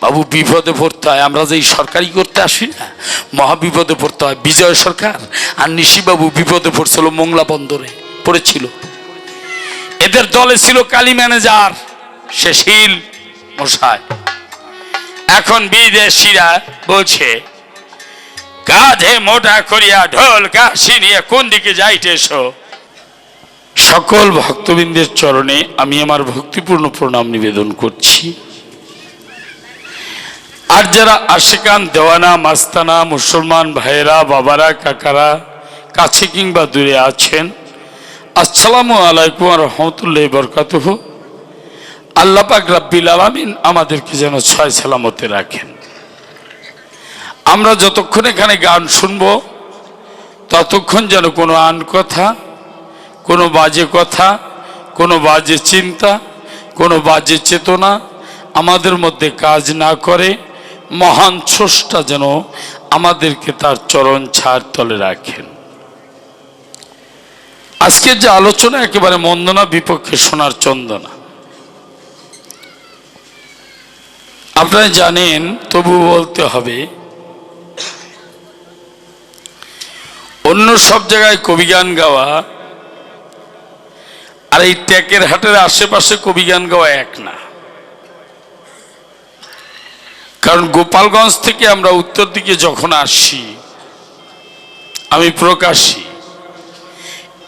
বাবু বিপদে পড়তে হয়। আমরা যে সরকারি করতে আসি না, মহা বিপদে পড়তে হয়। বিজয় সরকার আর নিশিবাবু বিপদে পড়ছিল, মোংলা বন্দরে পড়েছিল। এদের দলে ছিল কালী ম্যানেজার শেষিল মশাই। এখন বিদেশিরা বলছে কাঁধে মোটা করিয়া ঢোল কাশি নিয়ে কোন দিকে যাইতেছো। সকল ভক্তবৃন্দের চরণে আমি আমার ভক্তিপূর্ণ প্রণাম নিবেদন করছি। আর যারা আশিকান দেওয়ানা মাস্তানা মুসলমান ভাইয়েরা, বাবারা, কাকারা কাছে কিংবা দূরে আছেন, আসসালামু আলাইকুম ওয়া রাহমাতুল্লাহি ওয়া বারাকাতুহু। আল্লাহ পাক রাব্বিল আলামিন আমাদেরকে যেন ছয় সালামতে রাখেন। আমরা যতক্ষণ এখানে গান শুনবো ততক্ষণ যেন কোনো আন কথা, কোনো বাজে কথা, কোনো বাজে চিন্তা, কোনো বাজে চেতনা আমাদের মধ্যে কাজ না করে। মহান স্রষ্টা যেন আমাদেরকে তার চরণ ছাড় তলে রাখেন। আজকের যে আলোচনা একেবারে মন্দনা বিপক্ষে সোনার চন্দনা। আপনারা জানেন, তবু বলতে হবে, অন্য সব জায়গায় কবিগান গাওয়া আর এই ট্যাকের হাটের আশেপাশে কবিগান গাওয়া এক না। কারণ গোপালগঞ্জ থেকে আমরা উত্তর দিকে যখন আসি, আমি প্রকাশী,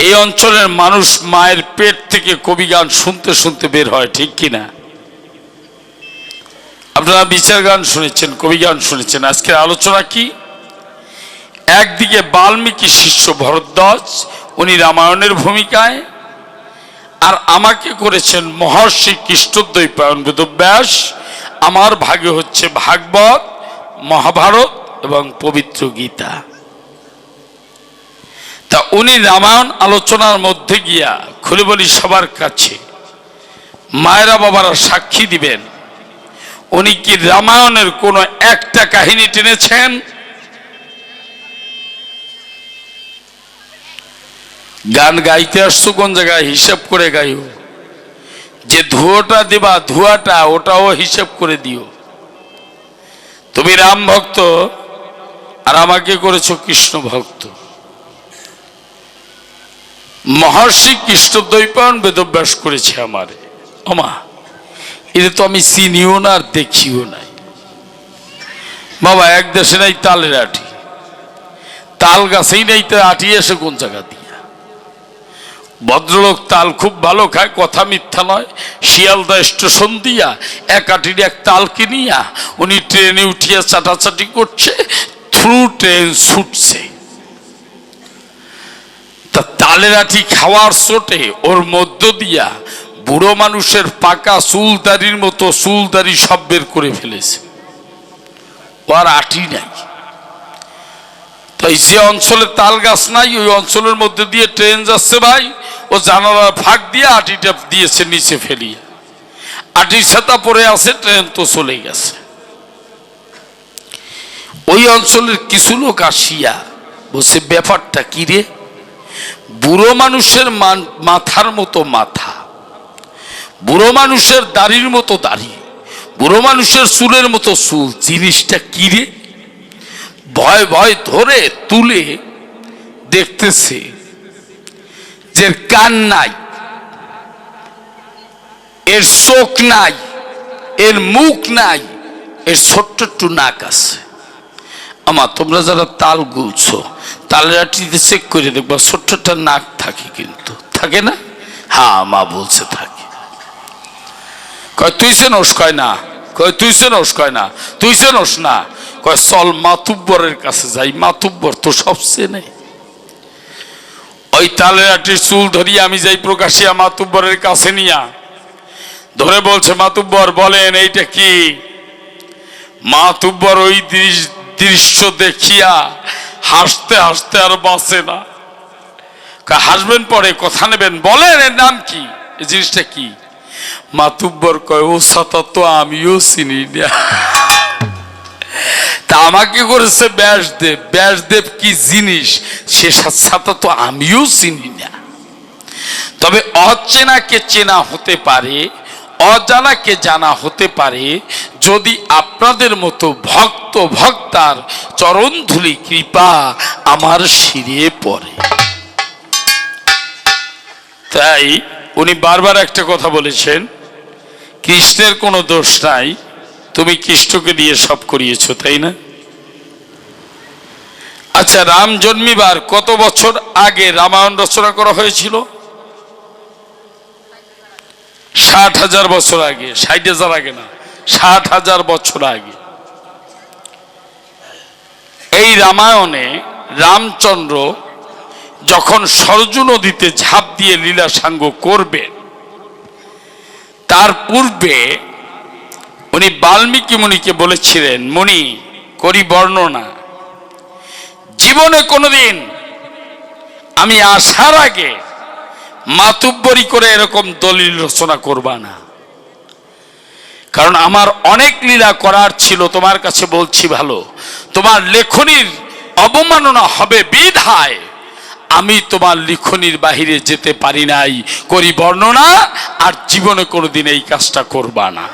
এই অঞ্চলের মানুষ মায়ের পেট থেকে কবিগান শুনতে শুনতে বের হয়, ঠিক কিনা? আপনারা বিচার গান শুনেছেন, কবিগান শুনেছেন। আজকের আলোচনা কি? একদিকে বাল্মীকি শিষ্য ভরদ্বাজ, উনি রামায়ণের ভূমিকায়, আর আমাকে করেছেন মহর্ষি কৃষ্ণদ্বৈপায়ন বেদব্যাস। আমার ভাগে হচ্ছে ভাগবত, মহাভারত এবং পবিত্র গীতা। তা উনি রামায়ণ আলোচনার মধ্যে গিয়া খুলে বলি সবার কাছে, মায়েরা বাবারা সাক্ষী দিবেন, উনি কি রামায়ণের কোন একটা কাহিনী টেনেছেন? গান গাইতে আসছো কোন জায়গায় হিসাব করে গাইও। যে ধুয়োটা দিবা, ধোঁয়াটা ওটাও হিসাব করে দিও। তুমি রাম ভক্ত আর আমাকে করেছো কৃষ্ণ ভক্ত। মহর্ষি কৃষ্ণদ্বৈপায়ন বেদব্যাস করেছে আমারে। ওমা, এটা তো আমি চিনিও না আর দেখিও নাই। বাবা, এক দেশে নাই তালের আটি, তাল গাছেই নাই, তো আটি এসে কোন জায়গা দিয়ে? ভদ্রলোক তাল খুব ভালো খায়, কথা মিথ্যা নয়। শিয়ালদা স্টেশন দিয়া এক আটির এক তাল কিনিয়া উনি ট্রেনে উঠিয়া চাটাচাটি করছে, থ্রু ট্রেন ছুটছে। তা তালের আটি খাওয়ার চোটে ওর মধ্য দিয়া বুড়ো মানুষের পাকা চুলদারির মতো চুলদারি সব বের করে ফেলেছে। ও আর আটি নাই। তাই যে অঞ্চলে তাল গাছ নাই, ওই অঞ্চলের মধ্যে দিয়ে ট্রেন যাচ্ছে ভাই, ও জানালার ফাঁক দিয়ে আটিটা দিয়েছে নিচে ফেলিয়া। আটির ছাতা পড়ে আছে, ট্রেন তো চলে গেছে। ওই অঞ্চলের কিছু লোক আসিয়া বলছে, ব্যাপারটা কি রে? বুড়ো মানুষের মাথার মতো মাথা, বুড়ো মানুষের দাড়ির মতো দাড়ি, বুড়ো মানুষের চুলের মতো চুল, জিনিসটা কি রে? ভয় ভয় ধরে তুলে দেখতেছে যে কান নাই, এর চোখ নাই, এর মুখ নাই, এর ছোট্ট একটু নাক আছে। আমার তোমরা যারা তাল গুলছো, তালের আটিতে চেক করে দেখবা ছোট্ট একটা নাক থাকে, কিন্তু থাকে না? হ্যাঁ, মা বলছে থাকে। কয় তুই চেনোস? কয় না। কয় তুই চেনোস? কয় না। তুই চেনোস না? কয় চল মাতুব্বরের কাছে যাই, মাতুব্বর তো সব চেনে। ওই তালের আটির চুল ধরিয়ে আমি যাই প্রকাশিয়া মাতুব্বরের কাছে নিয়া, ধরে বলছে, মাতুব্বর বলেন এইটা কি? মাতুব্বর ওই দৃশ্য দেখিয়া হাসতে হাসতে আর বাঁচে না। হাসবেন পরে, কথা নেবেন, বলেন এর নাম কি, এই জিনিসটা কি? মাতুব্বর কয়, ও ছাতা তো আমিও চিনি না। তা আমাকে করেছে ব্যাসদেব। ব্যাসদেব কি জিনিস সে ছাতা তো আমিও চিনি না। তবে অচেনাকে চেনা হতে পারে, অজানাকে জানা হতে পারে, যদি আপনাদের মতো ভক্ত ভক্তার চরণধুলি কৃপা আমার শিরে পড়ে। তাই উনি বারবার একটা কথা বলেছেন, কৃষ্ণের কোনো দোষ নাই, তুমি কৃষ্ণকে দিয়ে সব করিয়েছ, তাই না? আচ্ছা, রাম জন্মিবার কত বছর আগে রামায়ণ রচনা করা হয়েছিল? 60,000 বছর আগে। 60,000 আগে না, 60,000 বছর আগে। এই রামায়ণে রামচন্দ্র যখন সরজু নদীতে ঝাঁপ দিয়ে লীলা সাঙ্গ করবেন, তার পূর্বে উনি বাল্মীকি মুনিকে বলেছিলেন, মুনি করি বর্ণনা, জীবনে কোনোদিন আমি আসার আগে মাতুব্বরি করে এরকম দলিল রচনা করবা না, কারণ আমার অনেক লীলা করার ছিল, তোমার কাছে বলছি ভালো, তোমার লেখনির অবমাননা হবে বিধায় আমি তোমার লিখনির বাহিরে যেতে পারি নাই, করি বর্ণনা, আর জীবনে কোনোদিন এই কাজটা করবা না।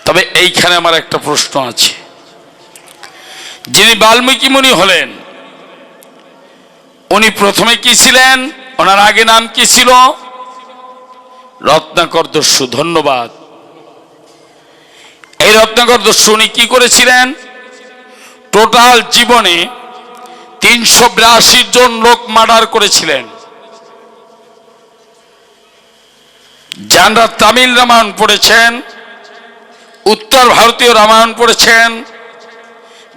তবে এইখানে আমার একটা প্রশ্ন আছে, যিনি বাল্মীকি মুনি হলেন, উনি প্রথমে কি ছিলেন? ওনার আগে নাম কি ছিল? রত্নাকর দস্যু। ধন্যবাদ। এই রত্নাকর দস্যু উনি কি করেছিলেন? টোটাল জীবনে 382 জন লোক মার্ডার করেছিলেন। যারা তামিল রামায়ণ পড়েছেন, উত্তর ভারতীয় রামায়ণ পড়েছেন,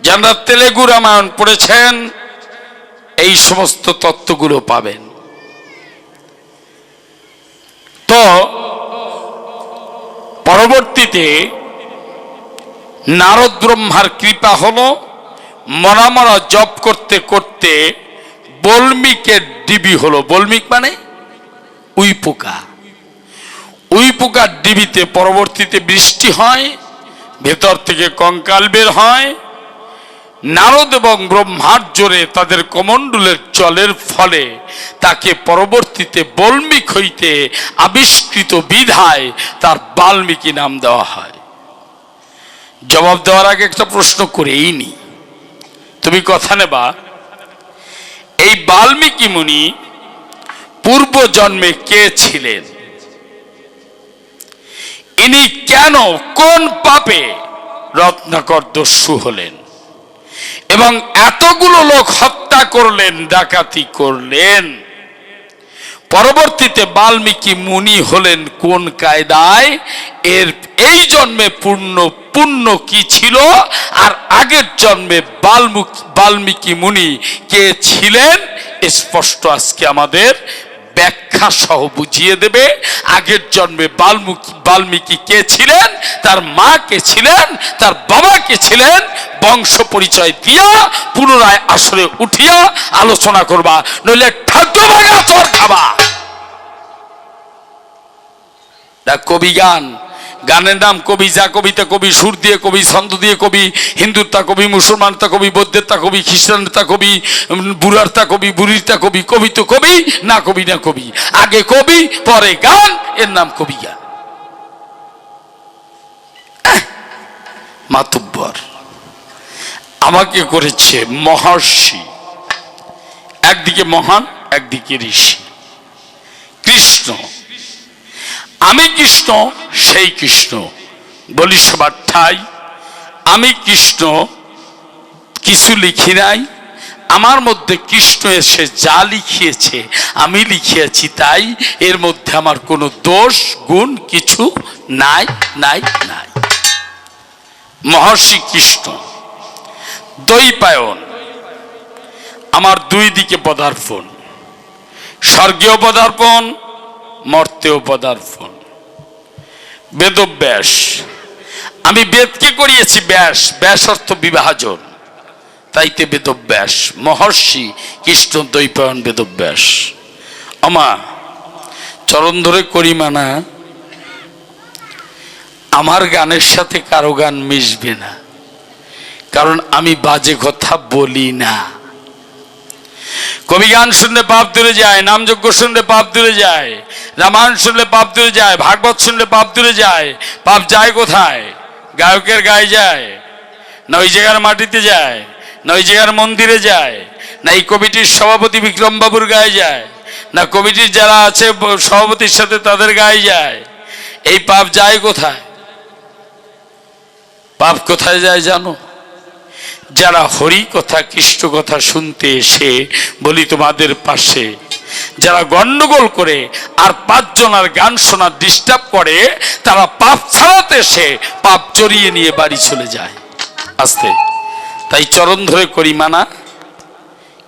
যারা তেলেগু রামায়ণ পড়েছেন, এই সমস্ত তত্ত্বগুলো পাবেন। তো পরবর্তীতে নারদ ব্রহ্মার কৃপা হলো, মরা মরা জপ করতে করতে বল্মিকের ডিবি হলো। বল্মিক মানে উই পোকা। উই পোকার ডিবিতে পরবর্তীতে বৃষ্টি হয়, ভেতর থেকে কঙ্কাল বের হয়। নারদ এবং ব্রহ্মার জোরে তাদের কমণ্ডলের জলের ফলে তাকে পরবর্তীতে বল্মিক হইতে আবিষ্কৃত বিধায় তার বাল্মীকি নাম দেওয়া হয়। জবাব দেওয়ার আগে একটা প্রশ্ন করেই নি, তুমি কথা নেবা, এই বাল্মীকি মুনি পূর্ব জন্মে কে ছিলেন? ইনি কেন, কোন পাপে রত্নাকর দস্যু হলেন এবং এতগুলো লোক হত্যা করলেন, ডাকাতি করলেন? পরবর্তীতে বাল্মীকি মুনি হলেন কোন কায়দায়? এর এই জন্মে পুণ্য কি ছিল, আর আগের জন্মে বাল্মীকি মুনি কে ছিলেন, স্পষ্ট আজকে আমাদের ব্যাখ্যা সহ বুঝিয়ে দেবে। আগের জন্মে বাল্মীকি কে ছিলেন, তার মা কে ছিলেন, তার বাবা কে ছিলেন, বংশ পরিচয় দিয়া পুনরায় আসরে উঠিয়া আলোচনা করবা, নইলে ঠাকুর ভাঙা চর খাবা। কবি গান, গানের নাম কবি, যা কবিতা কবি, সুর দিয়ে কবি, ছন্দ দিয়ে কবি, হিন্দুরতা কবি, মুসলমানতা কবি, বৌদ্ধেরতা কবি, খ্রিস্টানতা কবি, বুড়ারতা কবি, বুড়িরতা কবি, কবি তো কবি, না কবি না কবি, আগে কবি পরে গান, এর নাম কবি গান। মাতুব্বর আমাকে করেছে মহর্ষি, একদিকে মহান একদিকে ঋষি। কৃষ্ণ, আমি কৃষ্ণ সেই কৃষ্ণ বলি সবার ঠাই। আমি কৃষ্ণ কিছু লিখি নাই, আমার মধ্যে কৃষ্ণ এসে যা লিখিয়েছে আমি লিখিয়েছি তাই, এর মধ্যে আমার কোনো দোষ গুণ কিছু নাই নাই নাই। মহর্ষি কৃষ্ণ দ্বৈপায়ন, আমার দুই দিকে পদার্পণ, স্বর্গীয় পদার্পণ, মর্তেও পদার্পণ। বেদব্যাস, আমি বেদকে করিয়েছি ব্যাস, ব্যাস অর্থ বিভাজন, তাইতে বেদব্যাস। মহর্ষি কৃষ্ণ দ্বৈপায়ন বেদব্যাস। আমা চরণ ধরে করি মানা, আমার গানের সাথে কারো গান মিশবে না, কারণ আমি বাজে কথা বলি না। কবি গান শুনলে পাপ দূরে যায়, নামযজ্ঞ শুনলে পাপ দূরে যায়, রামায়ণ শুনলে পাপ দূরে যায়, ভাগবত শুনলে পাপ দূরে যায়। পাপ যায় কোথায়? গায়কের গায়ে যায়, না ওই জায়গার মাটিতে যায়, না ওই জায়গার মন্দিরে যায়, না এই কমিটির সভাপতি বিক্রম বাবুর গায়ে যায়, না কমিটির যারা আছে সভাপতির সাথে তাদের গায়ে যায়? এই পাপ যায় কোথায়? পাপ কোথায় যায় জানো? যারা হরি কথা কৃষ্ণ কথা শুনতে এসে, বলি তোমাদের পাশে যারা গন্ডগোল করে আর পাঁচজনের গান শোনার ডিস্টার্ব করে, তারা পাপ ছাড়াতে এসে পাপ জড়িয়ে নিয়ে বাড়ি চলে যায় আস্তে। তাই চরণ ধরে করি মানা,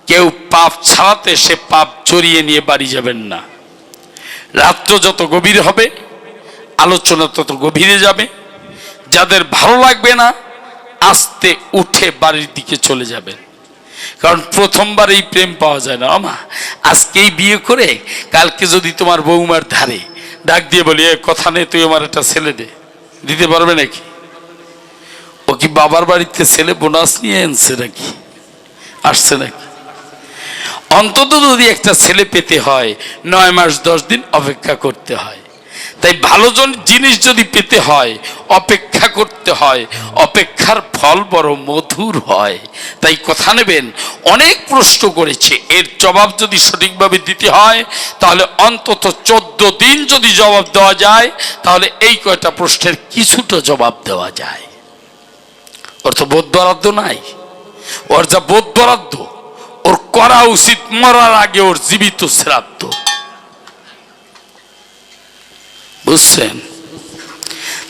কেউ পাপ ছাড়াতে এসে পাপ জড়িয়ে নিয়ে বাড়ি যাবেন না। রাত্র যত গভীর হবে আলোচনা তত গভীরে যাবে। যাদের ভালো লাগবে না আস্তে উঠে বাড়ির দিকে চলে যাবেন। কারণ প্রথমবার এই প্রেম পাওয়া যায় না। আমা আজকেই বিয়ে করে কালকে যদি তোমার বৌমার ধারে ডাক দিয়ে বলি, কথা নেই, তুই আমার একটা ছেলে দে, দিতে পারবে নাকি? ও কি বাবার বাড়িতে ছেলে বোনাস নিয়ে আনছে নাকি, আসছে নাকি? অন্তত যদি একটা ছেলে পেতে হয় 9 মাস 10 দিন অপেক্ষা করতে হয়। তাই ভালো জিনিস যদি পেতে হয় অপেক্ষা করতে হয়, অপেক্ষার ফল বড় মধুর হয়। তাই কথা নেবেন, অনেক প্রশ্ন করেছে, এর জবাব যদি সঠিকভাবে দিতে হয় তাহলে অন্তত 14 দিন যদি জবাব দেওয়া যায় তাহলে এই কয়টা প্রশ্নের কিছুটা জবাব দেওয়া যায়। ওর তো বোধ বরাদ্দ নাই। ওর যা বোধ বরাদ্দ ওর করা উচিত মরার আগে ওর জীবিত শ্রাদ্ধ, বুঝছেন?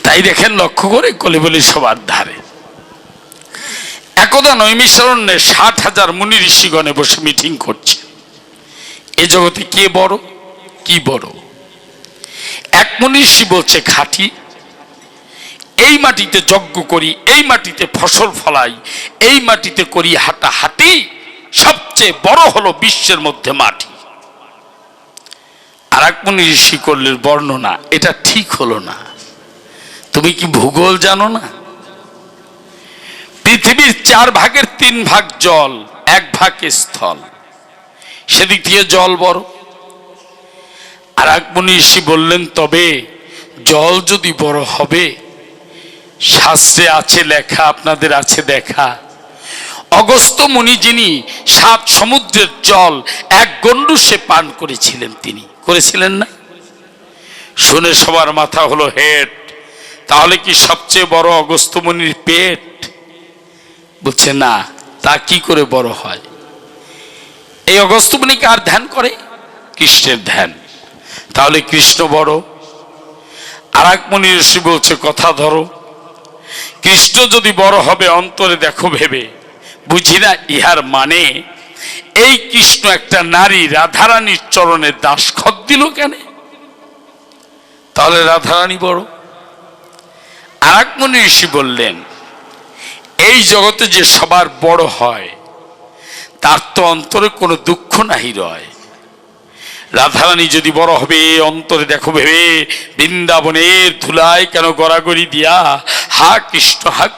তাই দেখেন লক্ষ্য করে কলিবলি সবার ধারে একদা নৈমিষারণ্যে 60,000 মুনি ঋষিগণে বসে মিটিং করছে। এ জগতে কে বড় কি বড়? এক মুনি ঋষি বলছে, খাঁটি এই মাটিতে যজ্ঞ করি, এই মাটিতে ফসল ফলাই, এই মাটিতে করি হাঁটাহাঁটি, সবচেয়ে বড় হলো বিশ্বের মধ্যে মাটি। আর এক মুনি ঋষি করলেন বর্ণনা, এটা ঠিক হলো না। তুমি কি ভূগোল জানো না? পৃথিবীর 4 ভাগের 3 ভাগ জল, 1 ভাগ স্থল, সেদিক থেকে জল বড়। আর এক মুনি ঋষি বললেন, তবে জল যদি বড় হবে, শাস্ত্রে আছে লেখা, আপনাদের আছে দেখা, অগস্ত্য মুনি যিনি 7 সমুদ্রের জল 1 গণ্ডূষে পান করেছিলেন, তিনি করেছিলেন না? শুনে সবার মাথা হলো হেড। তাহলে কি সবচেয়ে বড় অগস্ত্য মুনির পেট? বলছে না, তা কি করে বড় হয়? এই অগস্ত্য মুনি কার ধ্যান করে? কৃষ্ণের ধ্যান। তাহলে কৃষ্ণ বড়। আর এক মুনি ঋষি বলছে, কথা ধরো, কৃষ্ণ যদি বড় হবে অন্তরে দেখো ভেবে, বুঝি না ইহার মানে এই কৃষ্ণ একটা নারী রাধারানীর চরণে দাসখত দিল কেন? তাহলে রাধারানী বড়। আর এক মুনি ঋষি বললেন, এই জগতে যে সবার বড় হয় তার তো অন্তরে কোনো দুঃখ নাহি রয়। রাধারানী যদি বড় হবে অন্তরে দেখো ভেবে, বৃন্দাবনের ধুলায় কেন গড়াগড়ি দিয়া হা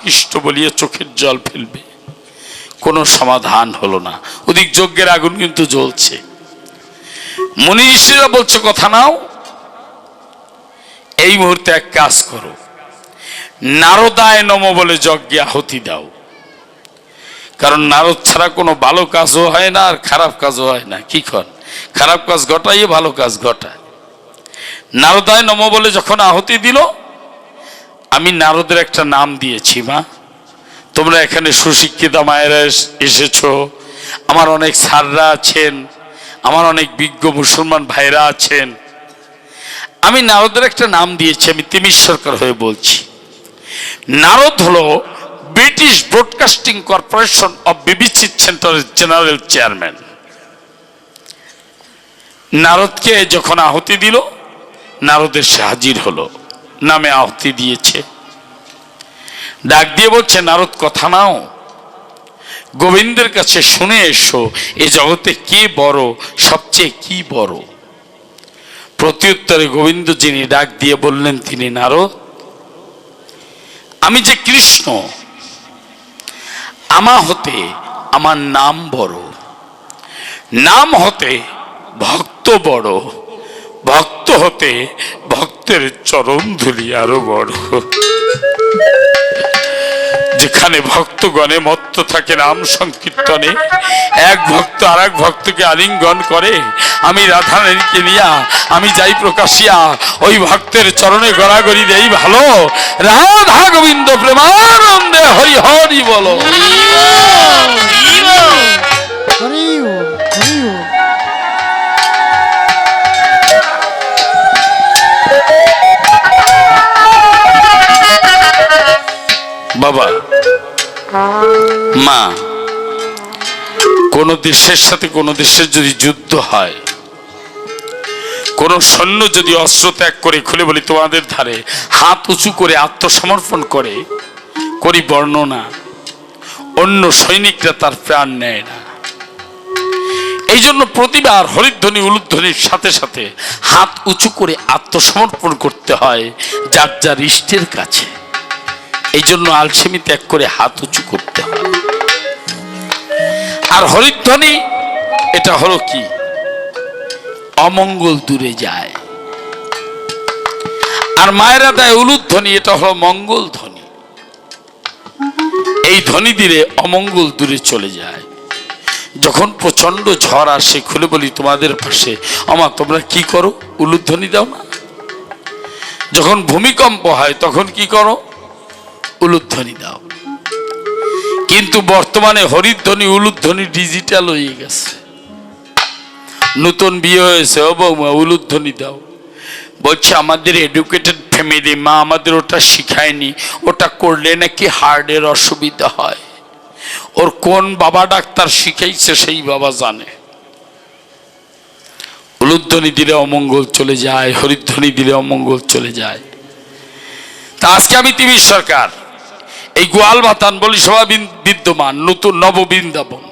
কৃষ্ণ বলিয়া চোখের জল ফেলবে? কোনো সমাধান হলো না। ওদিক যজ্ঞের আগুন কিন্তু জ্বলছে। মুনি ঋষিরা বলছে, কথা নাও, এই মুহূর্তে এক কাজ করো, নারদায় নম বলে যজ্ঞে আহুতি দাও। কারণ নারদ ছাড়া কোনো ভালো কাজও হয় না আর খারাপ কাজও হয় না। কি কর, খারাপ কাজ ঘটাই ভালো কাজ ঘটায়। নারদায় নম বলে যখন আহুতি দিল, আমি নারদের একটা নাম দিয়েছি, মা তোমরা এখানে সুশিক্ষিতা মায়েরা এসেছো, আমার অনেক স্যাররা আছেন, আমার অনেক বিজ্ঞ মুসলমান ভাইরা আছেন, আমি নারদের একটা নাম দিয়েছি। আমি তিমির সরকার হয়ে বলছি, নারদ হলো British broadcasting corporation of BBC সেন্টারের জেনারেল চেয়ারম্যান। নারদকে যখন আহুতি দিল, নারদের সে হাজির হলো, নামে আহুতি দিয়েছে। ডাক দিয়ে বলছে, নারদ কথা নাও, গোবিন্দের কাছে শুনে এসো, এ জগতে কে বড়, সবচেয়ে কি বড়? প্রত্যুত্তরে গোবিন্দ যিনি ডাক দিয়ে বললেন, তিনি নারদ, আমি যে কৃষ্ণ, আমা হতে আমার নাম বড়, নাম হতে ভক্ত বড়, ভক্ত হতে ভক্তের চরণ ধুলি আরো বড়। যেখানে ভক্তগণে মত্ত থাকে নাম সংকীর্তনে, এক ভক্ত আর এক ভক্তকে আলিঙ্গন করে, আমি রাধারানীকে নিয়া আমি যাই প্রকাশিয়া ওই ভক্তের চরণে গড়াগড়ি দেই ভালো। রাধা গোবিন্দ প্রেমানন্দে হরি হরি বলো। বাবা মা, কোন দেশের সাথে কোন দেশের যদি যুদ্ধ হয়, কোন সৈন্য যদি অস্ত্র ত্যাগ করে, খুলে বলি তোমাদের ধারে হাত উঁচু করে আত্মসমর্পণ করে, করি বর্ণনা, অন্য সৈনিকরা তার প্রাণ নেয় না। এই জন্য প্রতিবার হরিধ্বনি উলুধ্বনির সাথে সাথে হাত উঁচু করে আত্মসমর্পণ করতে হয় যার যার ইষ্টের কাছে। এই জন্য আলসেমি ত্যাগ করে হাত উঁচু করতে হয়। আর হরিধ্বনি এটা হলো কি, অমঙ্গল দূরে যায়। আর মায়েরা দেয় উলুধ্বনি, এটা হলো মঙ্গল ধ্বনি। এই ধ্বনি দিলে অমঙ্গল দূরে চলে যায়। যখন প্রচন্ড ঝড় আসে, খুলে বলি তোমাদের পাশে, আমা তোমরা কি করো? উলুধ্বনি দাও না। যখন ভূমিকম্প হয় তখন কি করো? উলুধ্বনি দাও। কিন্তু বর্তমানে হরিধ্বনি উলুধ্বনি ডিজিটাল হয়ে গেছে। নতুন বিয়ে হয়েছে, ও বৌমা উলুধ্বনি দাও, বলছে আমাদের এডুকেটেড ফ্যামিলি, মা আমাদের ওটা শিখায়নি, ওটা করলে নাকি হার্টের অসুবিধা হয়। ওর কোন বাবা ডাক্তার শিখাইছে সেই বাবা জানে। উলুধ্বনি দিলে অমঙ্গল চলে যায়, হরিধ্বনি দিলে অমঙ্গল চলে যায়। তা আজকে আমি টিভি সরকার এই গোয়াল বাতান বলি সভা বিদ্যমান নতুন নববৃন্দাবন,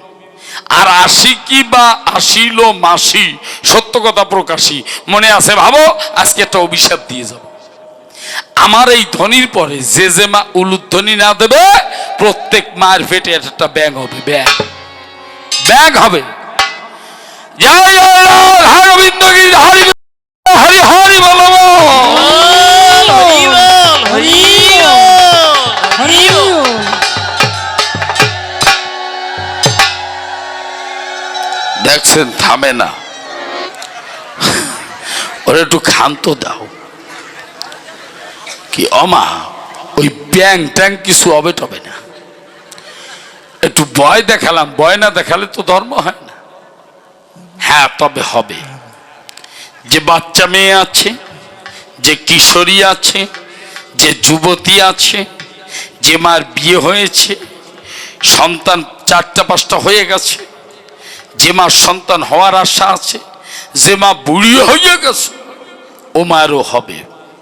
আর আসি কি বা আসিল মাসি, সত্য কথা প্রকাশী মনে আছে ভাবো, আজকে একটা অভিশাপ দিয়ে যাব। আমার এই ধ্বনির পরে যে যে মা উলুধ্বনি না দেবে, প্রত্যেক মায়ের পেটে একটা ব্যাং হবে, ব্যাং হবে। জয় রাধা গোবিন্দ হরি হরি হরি বলো। দেখছেন থামে না, ওরা একটু ক্ষান্ত দাও। কি অমা, ওই ব্যাং ট্যাং কিছু হবে টবে না, একটু ভয় দেখালাম, ভয় না দেখালে তো ধর্ম হয় না। হ্যাঁ তবে হবে। যে বাচ্চা মেয়ে আছে, যে কিশোরী আছে, যে যুবতী আছে, যে মার বিয়ে হয়েছে, সন্তান 4টা 5টা হয়ে গেছে, যে মার সন্তান হওয়ার আশা আছে, যে মা বুড়ি হয়ে গেছে, ও মারও হবে।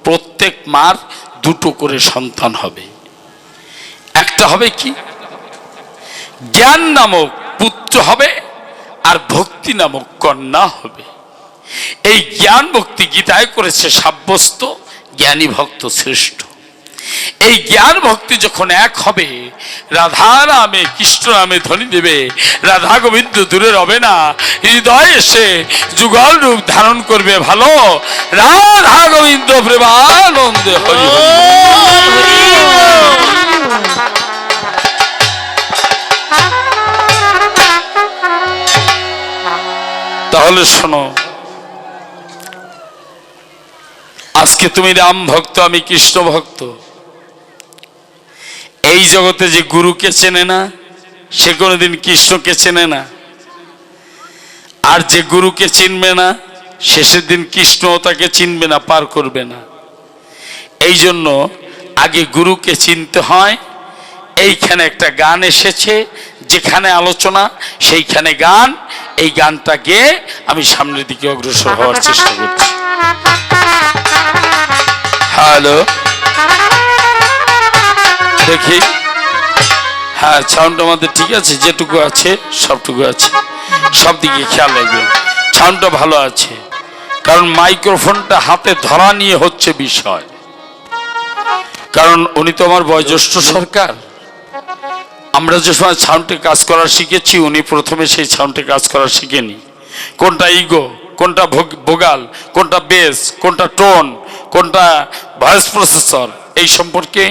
প্রত্যেক মার 2টো করে সন্তান হবে। একটা হবে কি, জ্ঞান নামক পুত্র হবে, আর ভক্তি নামক কন্যা হবে। এই জ্ঞান ভক্তি গীতায় করেছে সাব্যস্ত, জ্ঞানী ভক্ত শ্রেষ্ঠ। এই জ্ঞান ভক্তি যখন এক হবে, রাধা নামে কৃষ্ণ নামে ধ্বনি দেবে, রাধা গোবিন্দ দূরে রবে না, হৃদয় এসে যুগল রূপ ধারণ করবে ভালো। রাধা গোবিন্দ প্রেমানন্দে হরি হরি। তাহলে শোনো, আজকে তুমি রাম ভক্ত, আমি কৃষ্ণ ভক্ত। এই জগতে যে গুরুকে চেনে না, সে কোনোদিন কৃষ্ণকে চেনে না। আর যে গুরুকে চিনবে না, শেষের দিন কৃষ্ণ তাকে চিনবে না, পার করবে না। এই জন্য আগে গুরুকে চিনতে হয়। এইখানে একটা গান এসেছে, যেখানে আলোচনা সেইখানে গান। এই গানটা গেয়ে আমি সামনের দিকে অগ্রসর হওয়ার চেষ্টা করছি। হ্যালো, দেখি, হ্যাঁ সাউন্ড আমাদের ঠিক আছে, যেটুকু আছে সবটুকু আছে, সব দিকে খেয়াল রাখবেন। সাউন্ডটা ভালো আছে, কারণ মাইক্রোফোনটা হাতে ধরা নিয়ে হচ্ছে বিষয়। কারণ উনি তো আমার বয়োজ্যেষ্ঠ সরকার। আমরা যে সময় সাউন্ডে কাজ করা শিখেছি, উনি প্রথমে সেই সাউন্ডে কাজ করা শিখেনি। কোনটা ইগো, কোনটা ভোগাল, কোনটা বেস, কোনটা টোন, কোনটা ভয়েস প্রসেসর, এই সম্পর্কে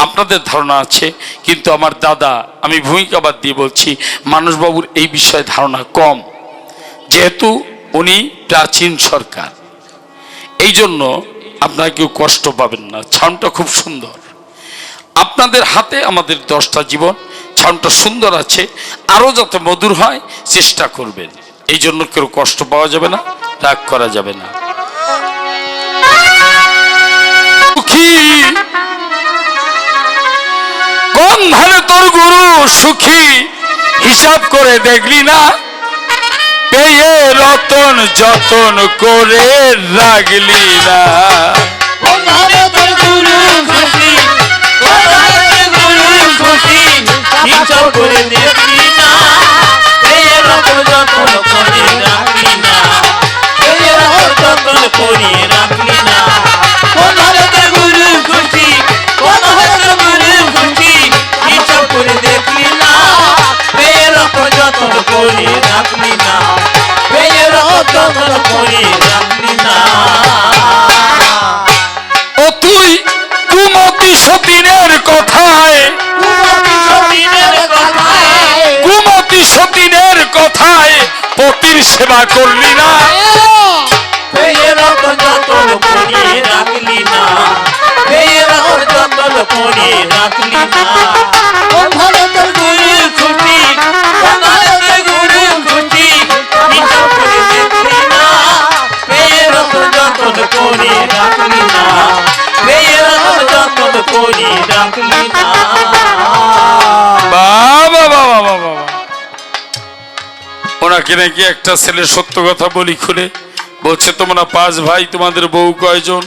আপনাদের ধারণা আছে, কিন্তু আমার দাদা, আমি ভূমিকা বাদ দিয়ে বলছি, মানসবাবুর এই বিষয়ে ধারণা কম, যেহেতু উনি প্রাচীন সরকার। এই জন্য আপনারা কেউ কষ্ট পাবেন না। ছাউনটা খুব সুন্দর, আপনাদের হাতে আমাদের 10টা জীবন। ছাউনটা সুন্দর আছে, আরও যাতে মধুর হয় চেষ্টা করবেন। এই জন্য কেউ কষ্ট পাওয়া যাবে না, রাগ করা যাবে না। কোন ধারে তোর গুরু সুখী, হিসাব করে দেখলি না, পেয়ে রতন যতন করে রাগলি না। ও তুই কুমতি সতীনের কথায়, কুমতি সতীনের কথায় পতির সেবা করলি না, ওনাকে নাকি একটা ছেলে সত্য কথা বলি খুলে বলছে, তোমরা 5 ভাই, তোমাদের বউ কয়জন,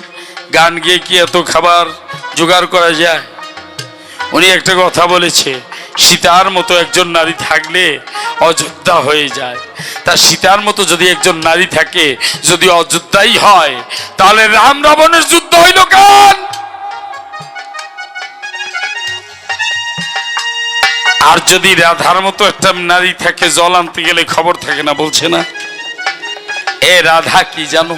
গান গিয়ে কি এত খাবার জোগাড় করা যায়? উনি একটা কথা বলেছে, সীতার মতো একজন নারী থাকলে অযোধ্যা হয়ে যায়। তা সীতার মতো যদি একজন নারী থাকে, যদি অযোধ্যাই হয়, তাহলে রাম রাবণের যুদ্ধ হইল কেন? আর যদি রাধার মতো একটা নারী থাকে, জল আনতে গেলে খবর থাকে না, বলছে না এ রাধা কি জানো?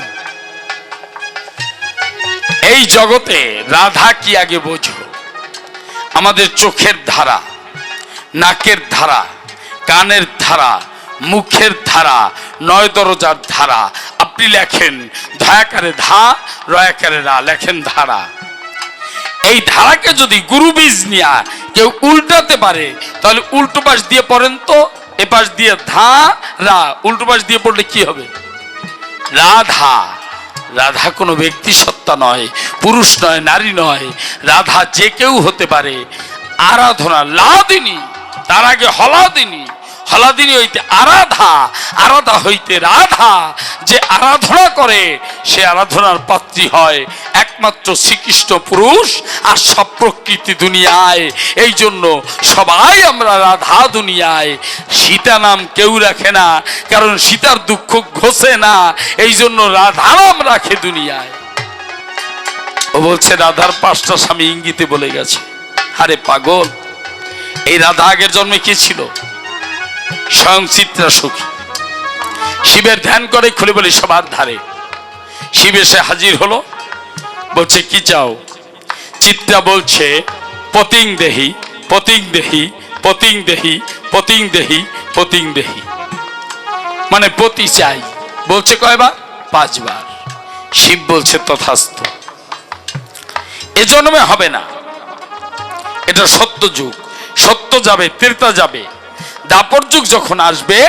এই জগতে রাধা কি আগে বোঝো। আমাদের চোখের ধারা, নাকের ধারা, কানের ধারা, মুখের ধারা, 9 দরজার ধারা। আপনি লেখেন ধয়াকারে ধা, রয়াকারে রা, লেখেন ধারা। এই ধারাকে যদি গুরু বীজ নিয়ে কেউ উল্টাতে পারে, তাহলে উল্টো পাশ দিয়ে পড়েন তো, এ পাশ দিয়ে ধা রা, উল্টো পাশ দিয়ে পড়লে কি হবে? রাধা। রাধা কোনো ব্যক্তি সত্তা নয়, পুরুষ নয়, নারী নয়। রাধা যে কেউ হতে পারে। আরাধনা লাদিনী, তার আগে হলাদিনী, হলাদিনী হইতে আরাধা, আরাধা হইতে রাধা। যে আরাধনা করে সে আরাধনার পাত্রী হয় একমাত্র শ্রীকৃষ্ণ পুরুষ আর সব প্রকৃতি দুনিয়ায়। এই জন্য সবাই আমরা রাধা দুনিয়ায়। সীতা নাম কেউ রাখে না, কারণ সীতার দুঃখ ঘোষে না, এই জন্য রাধা নাম রাখে দুনিয়ায়। ও বলছে রাধার 5টা স্বামী ইঙ্গিতে বলে গেছে। আরে পাগল, এই রাধা আগের জন্মে কি ছিল? স্বয়ং চিত্রা সখী। শিবের ধ্যান করে, খুলে বলি সবার ধারে। শিব এসে হাজির হলো, বলছে কি চাও? চিত্রা বলছে পতিং দেহি, পতিং দেহি, পতিং দেহি, পতিং দেহি, পতিং দেহি, মানে পতি চাই। বলছে কয়বার? 5 বার। শিব বলছে তথাস্তু। এ জন্মে হবে না, এটা সত্য যুগ। সত্য যাবে, ত্রেতা যাবে, দাপর যুগ যখন আসবে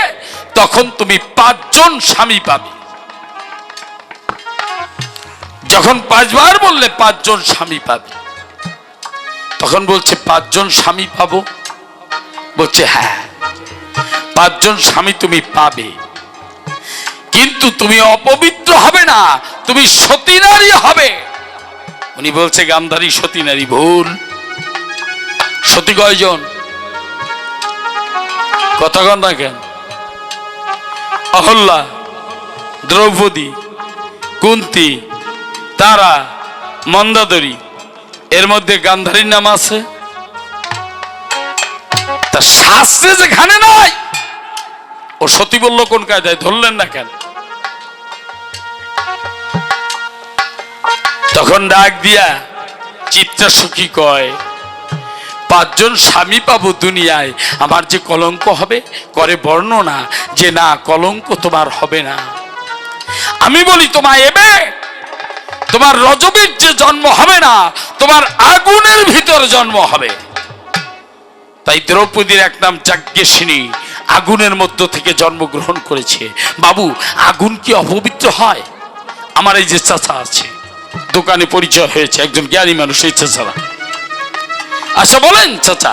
তখন তুমি 5 জন স্বামী পাবে। যখন 5 বার বললে 5 জন স্বামী পাবে, তখন বলছে 5 জন স্বামী পাবো? বলছে হ্যাঁ, 5 জন স্বামী তুমি পাবে, কিন্তু তুমি অপবিত্র হবে না, তুমি সতী নারী হবে। উনি বলছে গান্ধারী সতী নারী। ভুল। সতী কয়জন? কথা কন না কেন? অহল্যা, দ্রৌপদী, কুন্তী, তারা, মন্দাদরী, এর মধ্যে গান্ধারীর নাম আছে? তা শাস্ত্রে যেখানে নাই, ও সতী বলল কোন কায়দায়? ধরলেন না কেন? তখন ডাক দিয়া চিত্রা সখী কয়, পাঁচজন স্বামী পাবো দুনিয়ায়, আমার যে কলঙ্ক হবে। করে বর্ণনা যে না, কলঙ্ক তোমার হবে না। আমি বলি তোমায় এবে তোমার রজবীর যে জন্ম হবে না, তোমার আগুনের ভিতর জন্ম হবে। তাই দ্রৌপদীর এক নাম যাজ্ঞসিনী, আগুনের মধ্য থেকে জন্মগ্রহণ করেছে। বাবু, আগুন কি অপবিত্র হয়? আমার এই যে চাচা আছে, দোকানে পরিচয় হয়েছে, একজন জ্ঞানী মানুষ এই চাচারা। আচ্ছা বলেন চাচা,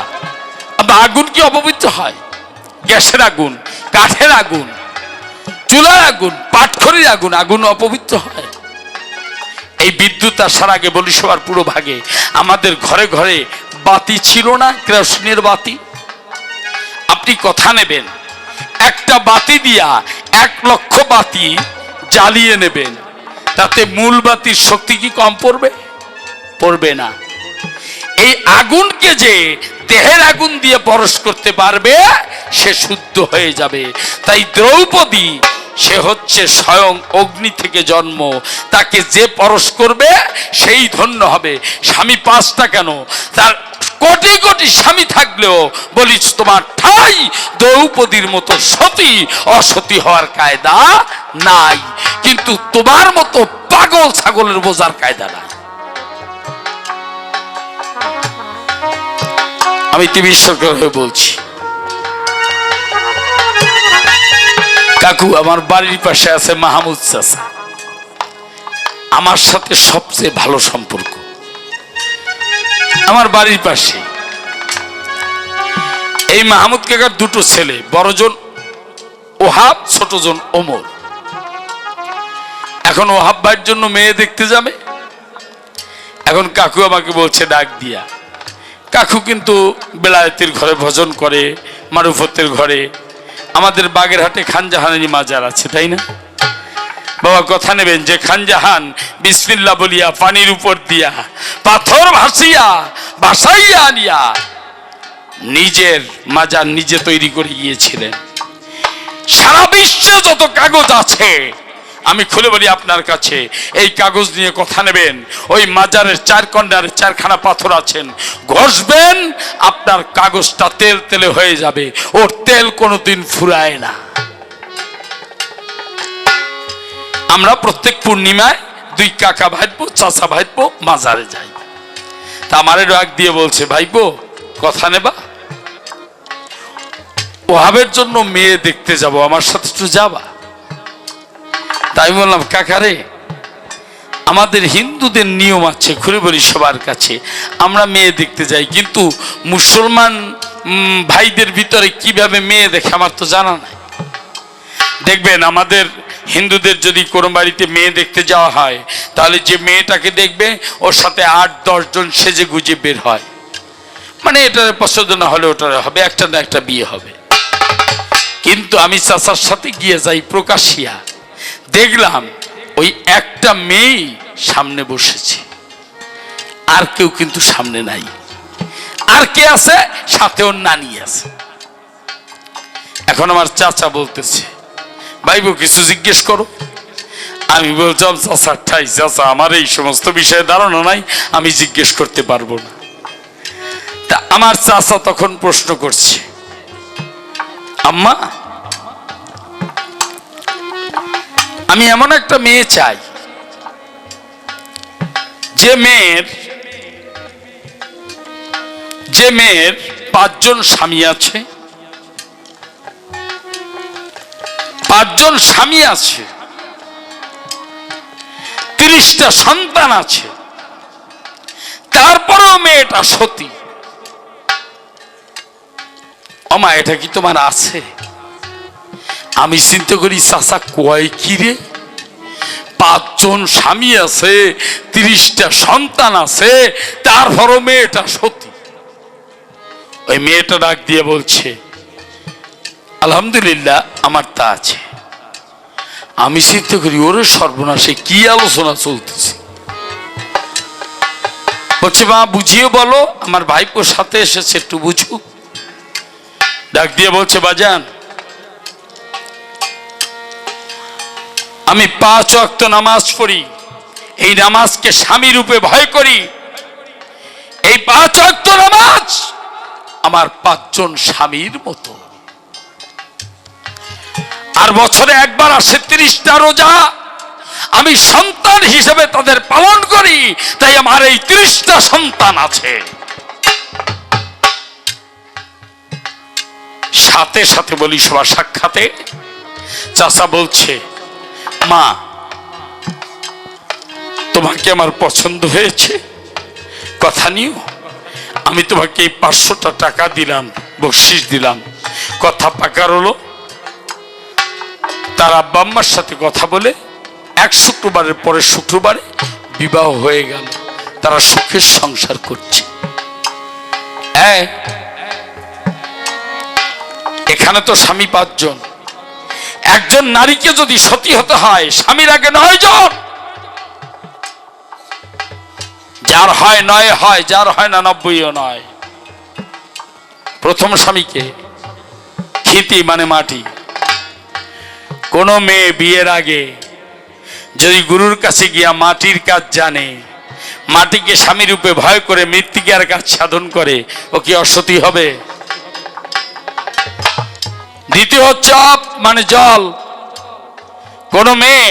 আগুন কি অপবিত্র হয়? গ্যাসের আগুন, কাঠের আগুন, চুলার আগুন, পাটখড়ির আগুন, আগুন অপবিত্র হয়? এই বিদ্যুৎ আসার আগে বলি সবার পুরো ভাগে আমাদের ঘরে ঘরে বাতি ছিল না, কেরোসিনের বাতি। আপনি কথা নেবেন, একটা বাতি দিয়া 1 লক্ষ বাতি জ্বালিয়ে নেবেন, তাতে মূল বাতির শক্তি কি কম পড়বে? পড়বে না। এই আগুনকে যে দেহের আগুন দিয়ে পরশ করতে পারবে, সে শুদ্ধ হয়ে যাবে। তাই দ্রৌপদী, সে হচ্ছে স্বয়ং অগ্নি থেকে জন্ম, তাকে যে পরশ করবে সেই ধন্য হবে। স্বামী 5টা কেন, তার কোটি কোটি স্বামী থাকলেও বলিস তোমার ঠাই দ্রৌপদীর মতো সতী অসতী হওয়ার কায়দা নাই, কিন্তু তোমার মতো পাগল ছাগলের বোঝার কায়দা নাই। আমি টিভি সরকার হয়ে বলছি, কাকু আমার বাড়ির পাশে আছে মাহমুদ চাচা, আমার সাথে সবচেয়ে ভালো সম্পর্ক। আমার বাড়ির পাশে এই মাহমুদ কাকার 2টো ছেলে, বড়জন ওহাব, ছোটজন ওমর। এখন ওহাব ভাইয়ের জন্য মেয়ে দেখতে যাবে। এখন কাকু আমাকে বলছে ডাক দিয়া, কাকু কিন্তু বেলায়েতের ঘরে ভজন করে, মারুফতের ঘরে। আমাদের বাগেরহাটে খানজাহানেরই মাজার আছে, তাই না বাবা? কথা নেবেন যে খানজাহান বিসমিল্লাহ বলিয়া পানির উপর দিয়া পাথর ভাসাইয়া আনিয়া নিজের মাজার নিজে তৈরি করে গিয়েছিলেন। সারা বিশ্বে যত কাগজ আছে আমি খুলে বলি আপনার কাছে, এই কাগজ নিয়ে কথা নেবেন। ওই মাজারের 4 কর্নারে 4খানা পাথর আছেন, ঘষবেন আপনার কাগজটা তেল তেলে হয়ে যাবে। ওর তেল কোনোদিন ফুরায় না। আমরা প্রত্যেক পূর্ণিমায় 2 কাকা ভাইপো, চাচা ভাইপো মাজারে যাই। তা আমারে ডাক দিয়ে বলছে, ভাইপো কথা নেবা? ওহাবের জন্য মেয়ে দেখতে যাব, আমার সাথে একটু যাবা? তাই বললাম, কাকারে আমাদের হিন্দুদের নিয়ম আছে, ঘুরে বলি সবার কাছে, আমরা মেয়ে দেখতে যাই, কিন্তু মুসলমান ভাইদের ভিতরে কিভাবে মেয়ে দেখে আমার তো জানা নাই। দেখবেন আমাদের হিন্দুদের যদি কোনো বাড়িতে মেয়ে দেখতে যাওয়া হয়, তাহলে যে মেয়েটাকে দেখবে ওর সাথে 8-10 জন সেজে গুজে বের হয়। মানে এটার পছন্দ না হলে ওটার হবে, একটা না একটা বিয়ে হবে। কিন্তু আমি চাচার সাথে গিয়ে যাই প্রকাশিয়া, দেখলাম ওই একটা মেয়ে সামনে বসেছে, আর কেউ কিন্তু সামনে নাই। আর কে আছে? সাথে ওর নানি আছে। এখন আমার চাচা বলতেছে, ভাইবো কিছু জিজ্ঞেস করো। আমি বলছিলাম, চাচা ঠাই চাচা, আমার এই সমস্ত বিষয়ে ধারণা নাই, আমি জিজ্ঞেস করতে পারবো না। তা আমার চাচা তখন প্রশ্ন করছে, আম্মা আমি এমন একটা মেয়ে চাই যে মেয়ের 5 জন স্বামী আছে, 5 জন স্বামী আছে, 30টা সন্তান আছে, তারপরেও মেয়েটা সতী। আমা এটা কি তোমার আছে? আমি চিন্তা করি, চাচা কয় কি রে, 5 জন স্বামী আছে, 30টা সন্তান আছে, তারপরও মেয়েটা সতী। ওই মেয়েটা ডাক দিয়ে বলছে, আলহামদুলিল্লাহ আমার তা আছে। আমি চিন্তা করি, ওরে সর্বনাশে কি আলোচনা চলতেছে। বলছে, মা বুঝিয়ে বলো, আমার ভাইপোর সাথে এসেছে, একটু বুঝুক। ডাক দিয়ে বলছে, বাজান আমি 5 ওয়াক্ত নামাজ পড়ি, এই নামাজকে স্বামী রূপে ভয় করি। এই 5 ওয়াক্ত নামাজ আমার 5 জন স্বামীর মতো। আর বছরে একবার আসে 30টা রোজা, আমি সন্তান হিসেবে তাদের পালন করি, তাই আমার এই 30টা সন্তান আছে। সাথে সাথে বলি সবার সাক্ষাতে, চাচা বলছে, মা তোমাকে আমার পছন্দ হয়েছে, কথা নিও। আমি তোমাকে এই 500টা টাকা দিলাম, বকশিশ দিলাম, কথা পাকার হলো। তার আব্বা আম্মার সাথে কথা বলে 1 শুক্রবারের পরে শুক্রবারে বিবাহ হয়ে গেল, তারা সুখের সংসার করছে। এখানে তো স্বামী 5 জন, একজন নারীকে যদি সতী হতে হয় স্বামীর আগে 9 জন, যার হয় 9 হয়, যার হয় না 90ও নয়। প্রথম স্বামীকে ক্ষিতি মানে মাটি। কোন মেয়ে বিয়ের আগে যদি গুরুর কাছে গিয়া মাটির কাজ জানে, মাটিকে স্বামী রূপে ভয় করে মৃত্তিকার কাজ সাধন করে, ও কি অসতী হবে? দ্বিতীয় চপ মানে জল। কোন মেয়ে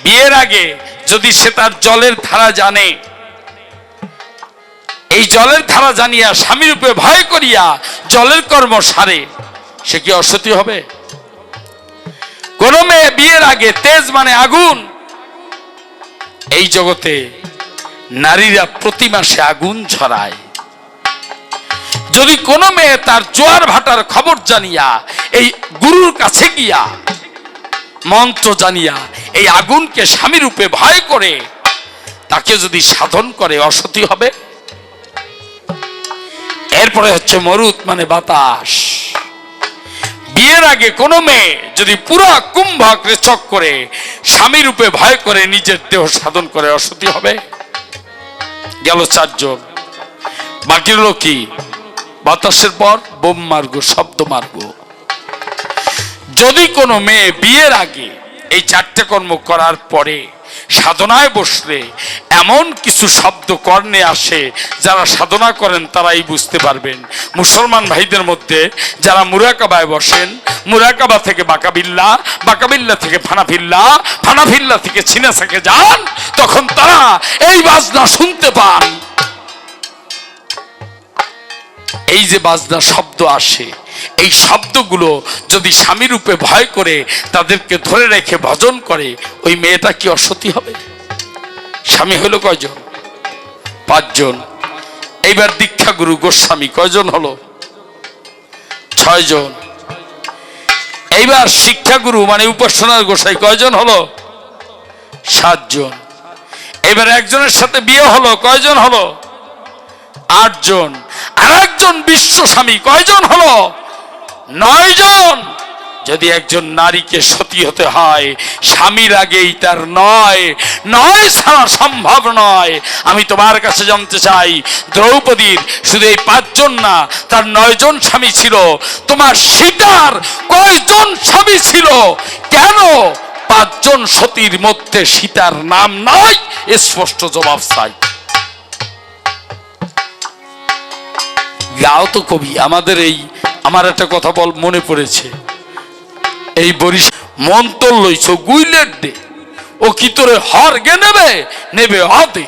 বিয়ের আগে যদি সে তার জলের ধারা জানে, এই জলের ধারা জানিয়া স্বামী রূপে ভয় করিয়া জলের কর্ম সারে, সে কি অসতী হবে? কোন মেয়ে বিয়ের আগে তেজ মানে আগুন। এই জগতে নারীরা প্রতি মাসে আগুন ঝরায়। যদি কোন মেয়ে তার জোয়ার ভাটার খবর জানিয়া এই গুরুর কাছে গিয়া মন্ত্র জানিয়া এই আগুনকে স্বামী রূপে ভয় করে তাকে যদি সাধন করে, অসতী হবে? এরপরে হচ্ছে মরুত মানে বাতাস। বিয়ের আগে কোন মেয়ে যদি পুরা কুম্ভক রেচক করে স্বামী রূপে ভয় করে নিজের দেহ সাধন করে, অসতী হবে? গেল 4 জন, বাকি হলো কি? বাতাসের পর বোম মার্গ, শব্দ মার্গ। যদি কোনো মেয়ে বিয়ের আগে এই 4টে কর্ম করার পরে সাধনায় বসলে এমন কিছু শব্দ কর্ণে আসে, যারা সাধনা করেন তারাই বুঝতে পারবেন। মুসলমান ভাইদের মধ্যে যারা মুরাকাবায় বসেন, মুরাকাবা থেকে বাকাবিল্লা, বাকাবিল্লা থেকে ফানাফিল্লা, ফানাফিল্লা থেকে ছিনাসাকে যান, তখন তারা এই বাজনা শুনতে পান। এই যে বাজনা শব্দ আসে, এই শব্দগুলো যদি স্বামী রূপে ভয় করে তাদেরকে ধরে রেখে ভজন করে, ওই মেয়েটা কি অসতী হবে? স্বামী হলো কয়জন? 5 জন। এইবার দীক্ষা গুরু গোস্বামী কয়জন হলো? 6 জন। এইবার শিক্ষা গুরু মানে উপাসনার গোসাই কয়জন হলো? 7 জন। এইবার একজনের সাথে বিয়ে হলো, কয়জন হলো? 8 জন। আর একজন বিশ্ব স্বামী কয়জন হলো? 9 জন। যদি একজন নারীকে সতী হতে হয় স্বামীর আগেই তার 9 ছাড়া সম্ভব নয়। আমি তোমার কাছে জানতে চাই, দ্রৌপদীর শুধু এই 5 জন না, তার 9 জন স্বামী ছিল। তোমার সীতার কয়জন স্বামী ছিল? কেন 5 জন সতীর মধ্যে সীতার নাম নাই? স্পষ্ট জবাব চাই। গাও তো কবি আমাদের এই, আমার একটা কথা বল মনে পড়েছে, এই বরিশ মন্তর লইছ গুইলের দে, ও কি তোরে হরগে নেবে নেবে হতে।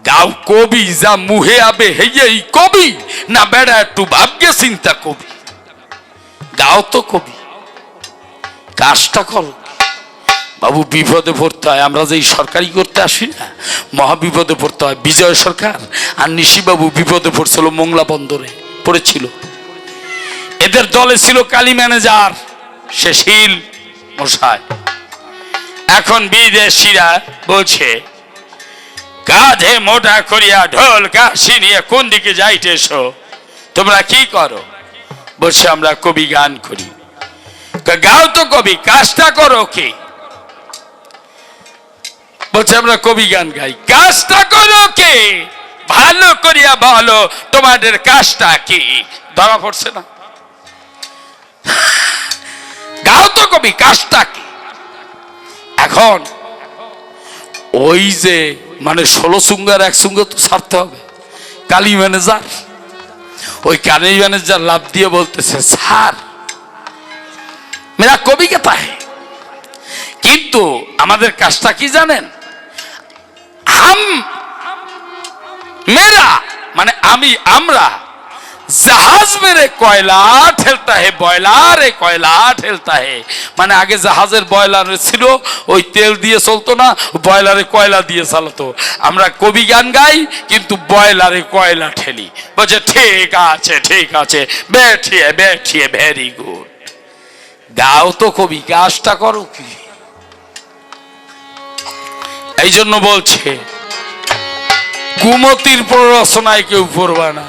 গাও কবি যা মুহে আবে হেই কবি, না বেড়া একটু ভাবগে চিন্তা কবি। গাও তো কবি, কাজটা করো। বাবু বিপদে পড়তে হয়, আমরা যে সরকারি করতে আসি না, মহাবিপদে পড়তে হয়। বিজয় সরকার আর নিশিবাবু বিপদে পড়ছিল, মোংলা বন্দরে পড়েছিল। এদের দলে ছিল কালী ম্যানেজার, সে শীল মশাই। এখন বিদেশিরা বলছে, কাঁধে মোটা করিয়া ঢোল কাশি নিয়ে কোন দিকে যাইতেছো, তোমরা কি করো? বলছে আমরা কবি গান করি। গাও তো কবি, কাজটা করো কি? বলছে আমরা কবি গান গাই। কাজটা করো কি? ভালো করিয়া বলো তোমাদের কাজটা কি? ধরা পড়ছে না? গাও তো কবি, কাজটা কি? এখন ওই যে মানে 16 সুঙ্গার 1 সুঙ্গ তো ছাড়তে হবে। কালী ম্যানেজার ওই কানের ম্যানেজার লাভ দিয়ে বলতেছে, স্যার মেরা কবি কে পায়, কিন্তু আমাদের কাজটা কি জানেন, হাম মেরা মানে আমরা জাহাজ মেরে কয়লা ঠেলতা হে, বয়লারে কয়লা ঠেলতা হে, মানে আগে জাহাজের বয়লার ছিল, ওই তেল দিয়ে চলতো না, বয়লারে কয়লা দিয়ে চালাতো। আমরা কবি গান গাই কিন্তু বয়লারে কয়লা ঠেলি। বলছে ঠিক আছে ঠিক আছে, বেঠিয়ে বেঠিয়ে, ভেরি গুড। গাও তো কবি, কাজটা করো কি? এই জন্য বলছে কুমতির প্ররচনায় কেউ পড়বা না।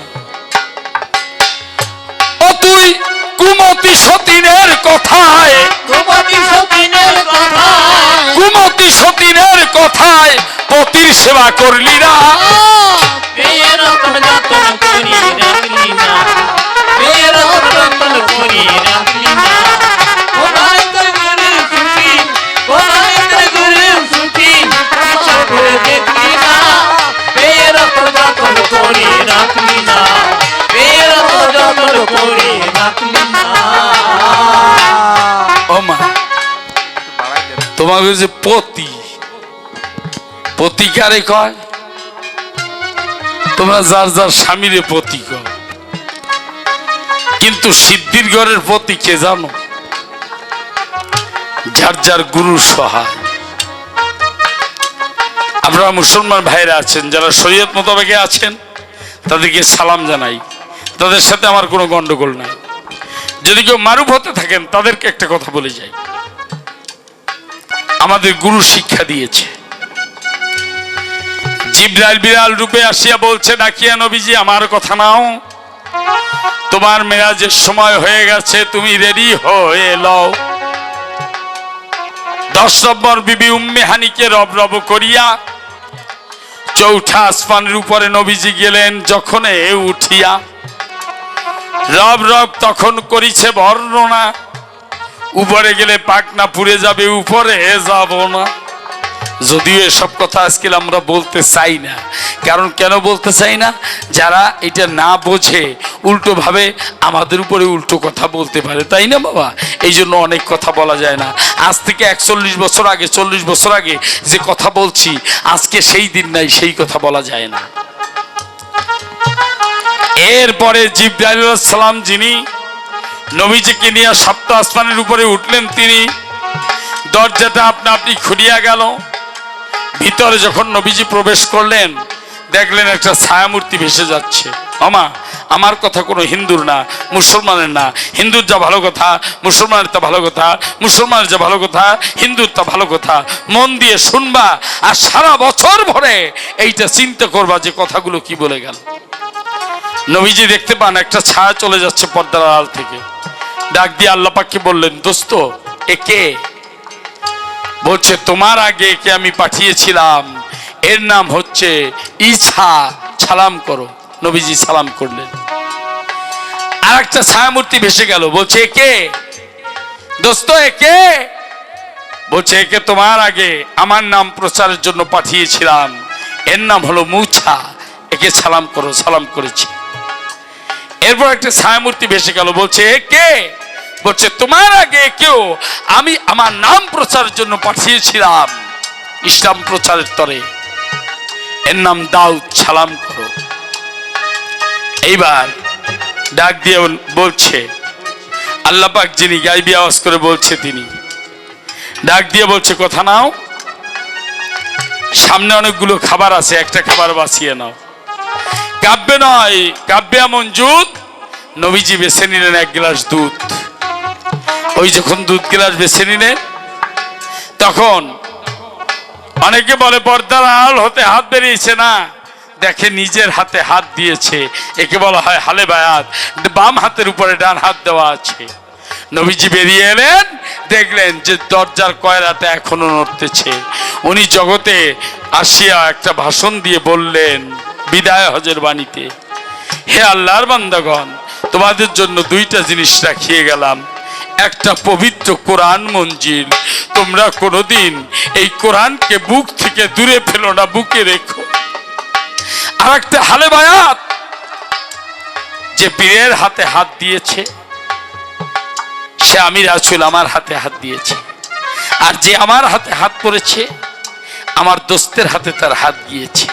ও তুই কুমতি সতীনের কথায়, কুমতি সতীনের কথায় পতির সেবা করলি না, তোমাকে যে পতি, পতি কারে কয়? তোমরা যার যার স্বামীরে পতি কয়, কিন্তু সিদ্ধির ঘরের পতি কে জানো? যার যার গুরু সহায়। আপনারা মুসলমান ভাইরা আছেন, যারা শরীয়ত মোতাবেকে আছেন, তাদেরকে সালাম জানাই, তাদের সাথে আমার কোনো গন্ডগোল নাই। যদি কেউ মারুফ হতে থাকেন, তাদেরকে একটা কথা বলে যাই, আমাদের গুরু শিক্ষা দিয়েছে। জিবরাইল বিড়াল রূপে আসিয়া বলছে, ডাকিয়া নবীজি আমার কথা নাও, তোমার মেরাজের সময় হয়ে গেছে, তুমি রেডি হয়ে লও। 10 নম্বর বিবি উম্মে হানিকে রব রব করিয়া চৌঠা আসমানের উপরে নবীজি গেলেন। যখন উঠিয়া রব রব তখন করিছে বর্ণনা, উপরে গেলে পাকনা পুড়ে যাবে, উপরে যাব না। যদিও এসব কথা আজকে আমরা বলতে চাই না, কারণ কেন বলতে চাই না, যারা এটা না বোঝে উল্টো ভাবে আমাদের উপরে উল্টো কথা বলতে পারে, তাই না বাবা? এই জন্য অনেক কথা বলা যায় না। আজ থেকে 41 বছর আগে, 40 বছর আগে যে কথা বলছি, আজকে সেই দিন নাই, সেই কথা বলা যায় না। এরপরে জিবরাইল আলাইহিস সালাম যিনি নবীজিকে নিয়ে সপ্ত আসমানের উপরে উঠলেন, তিনি দরজাটা আপনা আপনি খুলিয়া গেল। ভিতরে যখন নবীজি প্রবেশ করলেন, দেখলেন একটা ছায়ামূর্তি ভেসে যাচ্ছে। আমার কথা কোনো হিন্দুর না, মুসলমানের না। হিন্দুর যা ভালো কথা, মুসলমানের তা ভালো কথা, মুসলমানের যা ভালো কথা, হিন্দুর তা ভালো কথা। মন দিয়ে শুনবা আর সারা বছর ভরে এইটা চিন্তা করবা যে কথাগুলো কি বলে গেল। নবীজি দেখতে পান একটা ছায়া চলে যাচ্ছে পর্দার আড়াল থেকে। ডাক দিয়ে আল্লাহ পাককে বললেন, দোস্ত একে? বলছে তোমার আগে একে আমি পাঠিয়েছিলাম, এর নাম হচ্ছে ঈসা, সালাম করো। নবীজি সালাম করলেন। আর একটা ছায়ামূর্তি ভেসে গেল, বলছে একে? দোস্ত একে? বলছে একে তোমার আগে আমার নাম প্রচারের জন্য পাঠিয়েছিলাম, এর নাম হলো মুছা, একে সালাম করো। সালাম করেছি। এরপর একটা ছায়ামূর্তি ভেসে গেল, বলছে একে? বলছে তোমার আগে কেউ আমি আমার নাম প্রচারের জন্য পাঠিয়েছিলাম ইসলাম প্রচারের তরে, এর নাম দাউদ, সালাম করো। এইবার ডাক দিয়ে বলছে, আল্লাহ পাক যিনি গায়বী আওয়াজ করে বলছে, তিনি ডাক দিয়ে বলছে, কথা নাও, সামনে অনেকগুলো খাবার আছে, একটা খাবার বাঁচিয়ে নাও। কাব্যে নয়, কাব্যে মঞ্জুদ। নবীজি বেছে নিলেন 1 গ্লাস দুধ। ওই যখন দুধ গ্লাস বেছে নিলেন, তখন অনেকে বলে পর্দার আড়াল হতে হাত বেরিয়েছে, না, দেখে নিজের হাতে হাত দিয়েছে, একে বলা হয় হালে বায়াত। বাম হাতের উপরে ডান হাত দেওয়া আছে। নবীজি বেরিয়ে এলেন, দেখলেন যে দরজার কয়রাটা এখনো নড়তেছে। উনি জগতে আসিয়া একটা ভাষণ দিয়ে বললেন বিদায় হজের বাণীতে, হে আল্লাহর বান্দাগণ, তোমাদের জন্য 2টা জিনিস রাখিয়ে গেলাম। একটা পবিত্র কোরআন মঞ্জিল, তোমরা কোনোদিন এই কোরআনকে বুক থেকে দূরে ফেলো না, বুকে রেখো। আর একটা হালে বায়াত, যে পীরের হাতে হাত দিয়েছে সে আমি রাসূল আমার হাতে হাত দিয়েছে, আর যে আমার হাতে হাত পড়েছে আমার দোস্তের হাতে তার হাত গিয়েছে।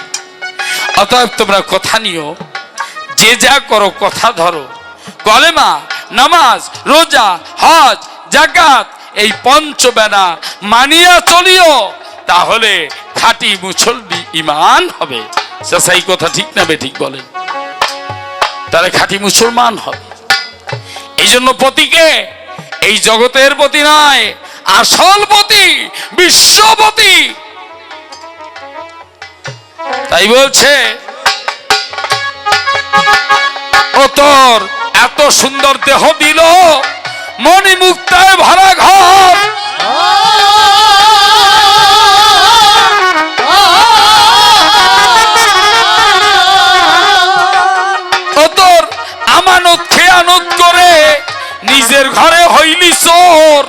অতএব তোমরা কথা নিও, যে যা করো কথা ধরো, কলেমা, নামাজ, রোজা, হজ, যাকাত এই পঞ্চবেনা মানিয়া চলিও, তাহলে খাঁটি মুসলমান ঈমান হবে। চাচা এই কথা ঠিক না বেঠিক বলেন? তাহলে খাঁটি মুসলমান হবে। এই জন্য পতিকে এই জগতের পতি নয়, আসল পতি বিশ্বপতি। তাই বলছে ও তোর এত সুন্দর দেহ দিল, মণিমুক্তায় ভরা ঘর, ও তোর আমানত খেয়ানত করে নিজের ঘরে হইলি চোর,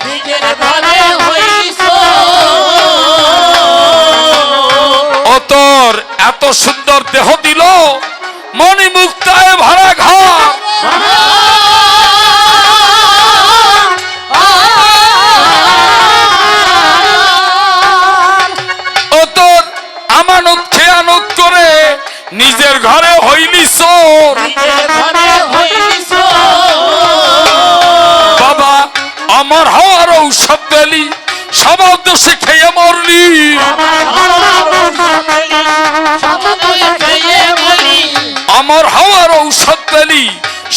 ও তোর এত সুন্দর দেহ দিল, মণিমুক্তায় ভরা ঘর, ও তোর আমানত খেয়ানত করে নিজের ঘরে হইলি চোর। বাবা আমার হওয়ার ঔষধ পেলি, সবার দোষে খেয়ে মরলি, আমার হওয়ার ঔষধ পেলি,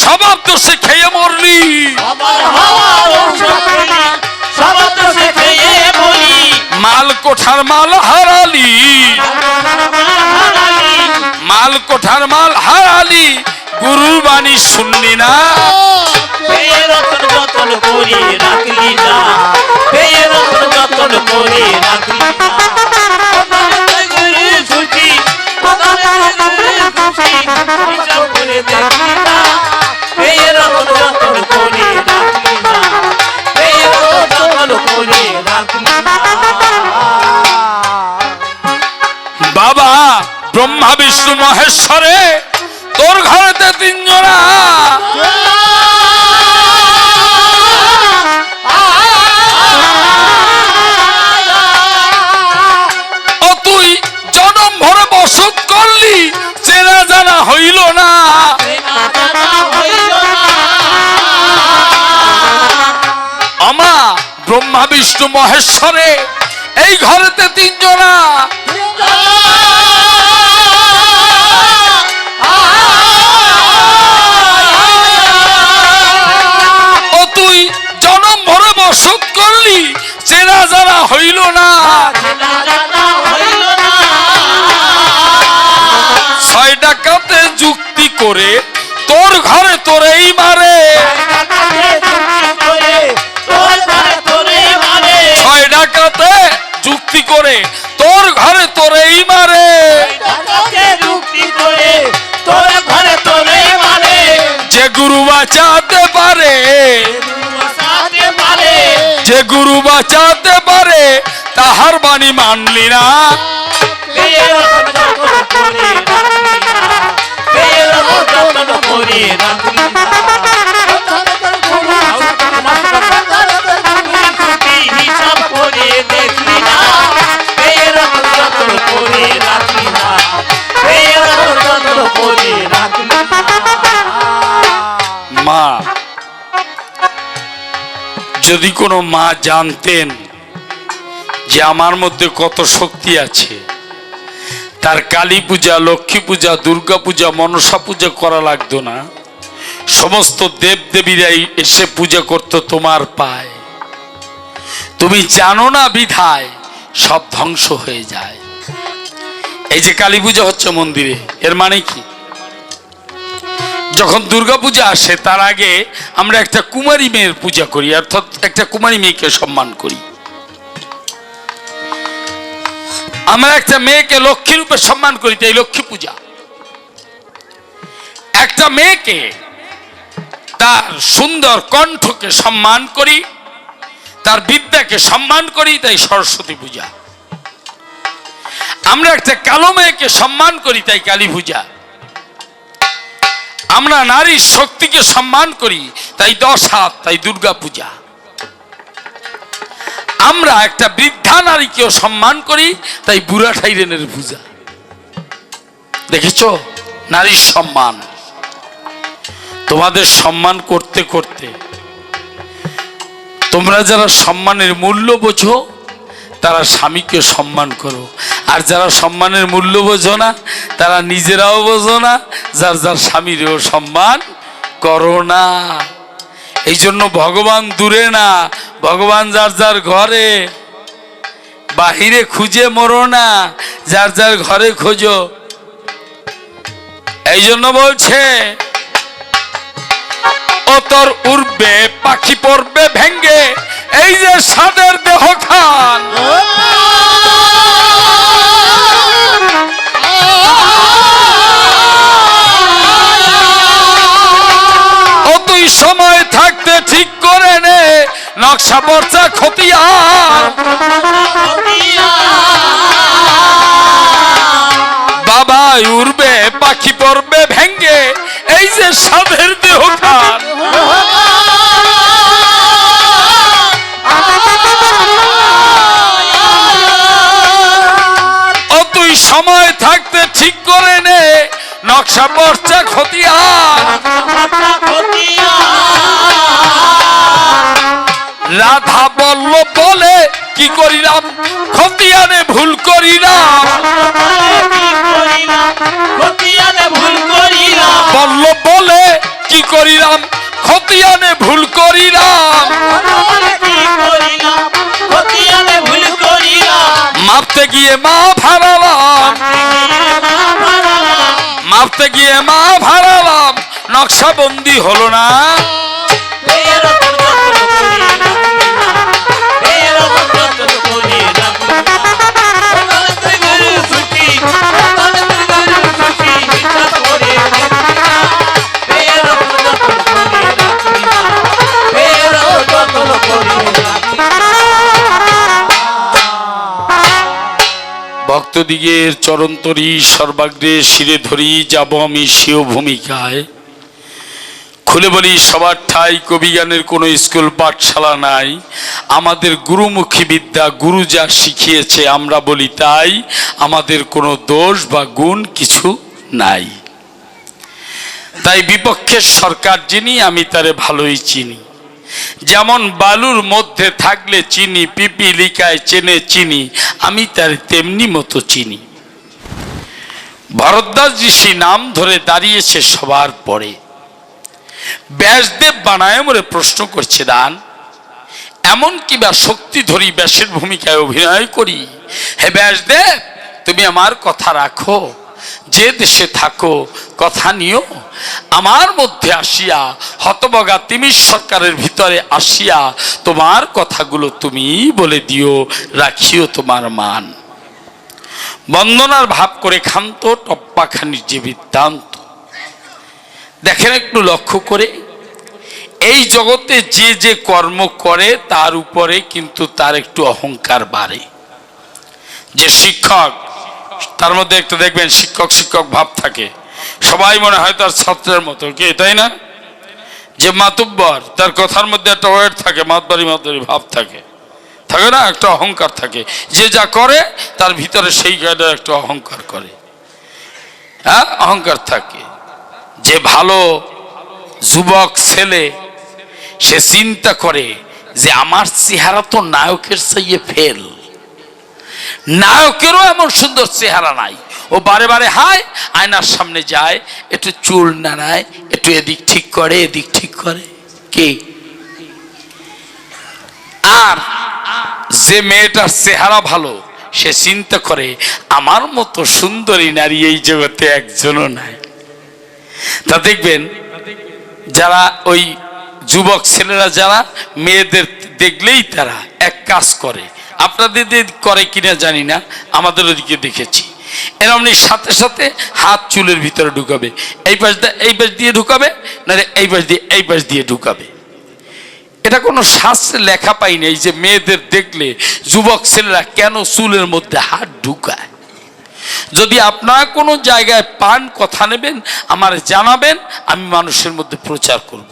সবার দোষে খেয়ে মরলি, মাল কোঠার মাল হারালি, মাল কোঠার মাল হারালি, গুরুর বাণী শুনলি না, বাবা ব্রহ্মা বিষ্ণু মহেশ্বরে তোর ঘরেতে তিনজনা, ও তুই জনম ভরে বসত করলি, চেনা জানা হইল না, আমা ব্রহ্মা বিষ্ণু মহেশ্বরে এই ঘরেতে তিনজনা, ও তুই জনম ভরে বসত করলি, চেনা জানা হইল না, ছয় ডাকাতে যুক্তি করে তোর ঘরে তোরেই মারে, ছয় ডাকাতে যুক্তি করে তোর ঘরে তোরেই মারে, যে গুরু বাঁচাতে পারে, যে গুরু বাঁচাতে পারে তাহার বাণী মানলি না, মা যদি কোনো মা জানতেন যে আমার মধ্যে কত শক্তি আছে, তার কালী পূজা, লক্ষ্মী পূজা, দুর্গা পূজা, মনসা পূজা করা লাগতো না, সমস্ত দেবদেবীরাই এসে পূজা করত তোমার পায়। তুমি জানো না বিধায় সব ধ্বংস হয়ে যায়। এই যে কালী পূজা হচ্ছে মন্দিরে, এর মানে কি? যখন দুর্গা পূজা আসে তার আগে আমরা একটা কুমারী মেয়ের পূজা করি, অর্থাৎ একটা কুমারী মেয়েকে সম্মান করি। আমরা একটা মেয়েকে লক্ষ্মী রূপে সম্মান করি, তাই লক্ষ্মী পূজা। একটা মেয়েকে তার সুন্দর কণ্ঠকে সম্মান করি, তার বিদ্যাকে সম্মান করি, তাই সরস্বতী পূজা। আমরা একটা কালো মেয়েকে সম্মান করি, তাই কালী পূজা। আমরা নারীর শক্তিকে সম্মান করি, তাই 10 হাত, তাই দুর্গা পূজা। আমরা একটা বৃদ্ধা নারীকেও সম্মান করি, তাই বুড়া ঠাইরেনের পূজা। দেখেছো নারীর সম্মান। তোমাদের সম্মান করতে করতে তোমরা যারা সম্মানের মূল্য বোঝো তারা স্বামীকে সম্মান করো, আর যারা সম্মানের মূল্য বোঝো না তারা নিজেরাও বোঝো না, যার যার স্বামীরও সম্মান করো না। এই জন্য ভগবান দূরে না, ভগবান যার যার ঘরে। বাহিরে খুঁজে মরো না, যার যার ঘরে খোঁজো। এই জন্য বলছে ও তোর উড়বে পাখি পড়বে ভেঙ্গে, এই যে সাদের দেহ খান। ও তুই সময় থাকতে ঠিক করে নে, নকশা পর্চা খতিয়ান। বাবা উড়বে পাখি পড়বে ভেঙ্গে, এই যে সাদের দেহ খান। ও তুই সময় থাকতে ঠিক করে নে, নকশা পর্চা খতিয়ান। রাধা বলল বলে কি করিলাম, খতিয়ানে ভুল করিলাম। বলল বলে কি করিলাম, খতিয়ানে ভুল করিলাম। মাপতে গিয়ে মা ভাড়ালাম, মাপতে গিয়ে মা ভাড়ালাম, নকশাবন্দি হলো না। ভক্তদিগের চরণতরী সর্বাগ্রে শিরে ধরি, যাব আমি স্বীয় ভূমিকায়। খুলে বলি সবার ঠাই কবিগানের কোনো স্কুল পাঠশালা নাই। আমাদের গুরুমুখী বিদ্যা গুরু যা শিখিয়েছে আমরা বলি তাই, আমাদের কোনো দোষ বা গুণ কিছু নাই। তাই বিপক্ষের সরকার যিনি আমি তারে ভালোই চিনি। যেমন বালুর মধ্যে থাকলে চিনি, পিপিলিকায় চেনে চিনি, আমি তার তেমনি মতো চিনি। ভরদ্বাজ ঋষি নাম ধরে দাঁড়িয়েছে সবার পরে। ব্যাসদেব বানায় মরে প্রশ্ন করছে দান, এমন কিবা শক্তি ধরি ব্যাসের ভূমিকায় অভিনয় করি। হে ব্যাসদেব তুমি আমার কথা রাখো, যে দেশে থাকো কথা নিও। আমার মধ্যে আসিয়া হতবগা তিমির সরকারের ভিতরে আসিয়া তোমার কথাগুলো তুমি বলে দিও, রাখিও তোমার মান। বন্দনার ভাব করে ক্ষান্ত টপ্পাখানির যে বৃত্তান্ত। দেখেন একটু লক্ষ্য করে, এই জগতে যে যে কর্ম করে তার উপরে কিন্তু তার একটু অহংকার বাড়ে। যে শিক্ষক, তার মধ্যে একটু দেখবেন শিক্ষক শিক্ষক ভাব থাকে, সবাই মনে হয় তার ছাত্রের মতো, কি তাই না? যে মাতুব্বর তার কথার মধ্যে একটা ওয়েট থাকে, মাতবাড়ি মাতবাড়ি ভাব থাকে, থাকে না? একটা অহংকার থাকে। যে যা করে তার ভিতরে সেই গাড়ি একটা অহংকার করে, হ্যাঁ অহংকার থাকে। যে ভালো যুবক ছেলে সে চিন্তা করে যে আমার চেহারা তো নায়কের চাইয়ে ফেল, নায়কেরও এমন সুন্দর চেহারা নাই। ও বারে বারে হায় আয়নার সামনে যায়, একটু চুল নাড়ায়, একটু এদিক ঠিক করে এদিক ঠিক করে। কি আর যে মেয়েটার চেহারা ভালো সে চিন্তা করে আমার মতো সুন্দরী নারী এই জগতে একজনও নাই। তা দেখবেন যারা ওই যুবক ছেলেরা যারা মেয়েদের দেখলেই তারা এক কাজ করে, আপনাদের করে কিনা জানি না, আমাদের ওদিকে দেখেছি এরমনি সাথে সাথে হাত চুলের ভিতরে ঢুকাবে, এই পাশ দিয়ে ঢুকাবে, না এই পাশ দিয়ে ঢুকাবে। এটা কোনো শাস্ত্রে লেখা পাই নাই যে মেয়েদের দেখলে যুবক ছেলেরা কেন চুলের মধ্যে হাত ঢুকায়। যদি আপনারা কোনো জায়গায় পান, কথা নেবেন, আমার জানাবেন, আমি মানুষের মধ্যে প্রচার করব।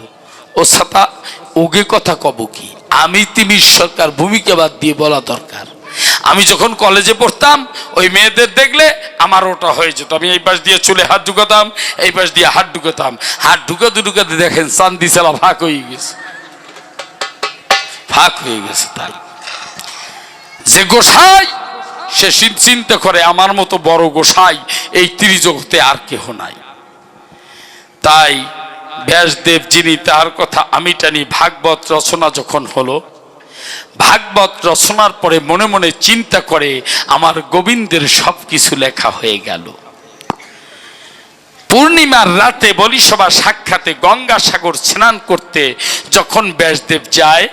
ও সাতা ওগে কথা কব কি, আমি তিমির সরকার ভূমিকা বাদ দিয়ে বলা দরকার। আমি যখন কলেজে পড়তাম, ওই মেয়েদের দেখলে আমার ওটা হয়ে যেত। আমি এই পাশ দিয়ে চুলে হাত ঢুকাতাম, এই পাশ দিয়ে হাত ঢুকাতাম। হাত ঢুকাতে ঢুকাতে দেখেন চান্দি চালা ফাঁক হয়ে গেছে, ফাঁক হয়ে গেছে। তাই যে গোসাই সে চিন্তা করে আমার মতো বড় গোসাই এই ত্রিজগতে আর কেহ নাই। তাই ব্যাসদেব যিনি, তার কথা আমি টানি। ভাগবত রচনা যখন হলো, ভাগবত রচনার পরে মনে মনে চিন্তা করে আমার গোবিন্দের সবকিছু লেখা হয়ে গেল। পূর্ণিমার রাতে বলিসভা সাক্ষাতে গঙ্গাসাগর স্নান করতে যখন ব্যাসদেব যায়,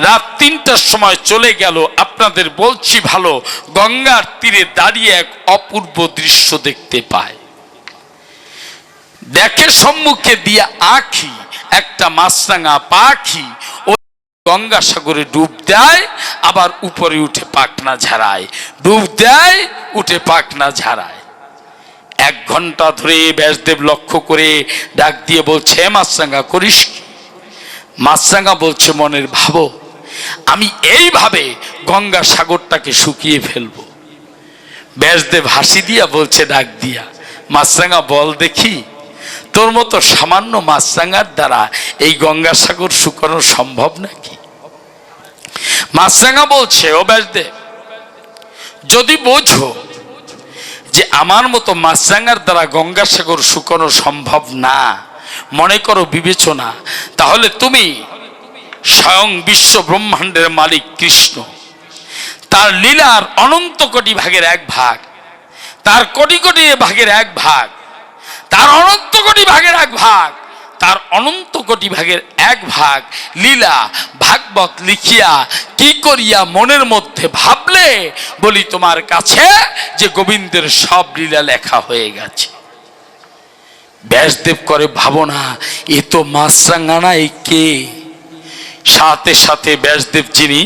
রাত ৩টার সময় চলে গেল। আপনাদের বলছি ভালো, গঙ্গার তীরে দাঁড়িয়ে এক অপূর্ব দৃশ্য দেখতে পায়। দেখে সম্মুখে দিয়া আঁখি একটা মাছরাঙা পাখি গঙ্গাসাগরে ডুব দেয়, আবার উপরে উঠে পাখনা ঝাড়ায়, ডুব দেয়, উঠে পাখনা ঝাড়ায়। ১ ঘন্টা ধরে ব্যাসদেব লক্ষ্য করে ডাক দিয়ে বলছে, মাছরাঙা করিস কি? মাছরাঙা বলছে, মনের ভাবো, আমি এইভাবে গঙ্গাসাগরটাকে শুকিয়ে ফেলবো। ব্যাসদেব হাসি দিয়া বলছে ডাক দিয়া, মাছরাঙা বল দেখি, তোর মতো সামান্য মাছরাঙার দ্বারা এই গঙ্গাসাগর শুকানো সম্ভব নাকি? মাছরাঙা বলছে, ও ব্যাসদেব, যদি বোঝো যে আমার মতো মাছরাঙার দ্বারা গঙ্গাসাগর শুকানো সম্ভব না, মনে করো বিবেচনা, তাহলে তুমি স্বয়ং বিশ্ব ব্রহ্মাণ্ডের মালিক কৃষ্ণ, তার লীলার অনন্ত কোটি ভাগের 1 ভাগ, তার কোটি কোটি ভাগের 1 ভাগ, তার অনন্ত কোটি ভাগের 1 ভাগ, তার অনন্ত কোটি ভাগের 1 ভাগ লীলা ভাগবত লিখিয়া কি করিয়া মনের মধ্যে ভাবলে বলি তোমার কাছে যে গোবিন্দের সব লীলা লেখা হয়ে গেছে। ব্যাসদেব করে ভাবনা, এ তো মাছরাঙা না, এ কে? সাথে সাথে ব্যাসদেব যিনি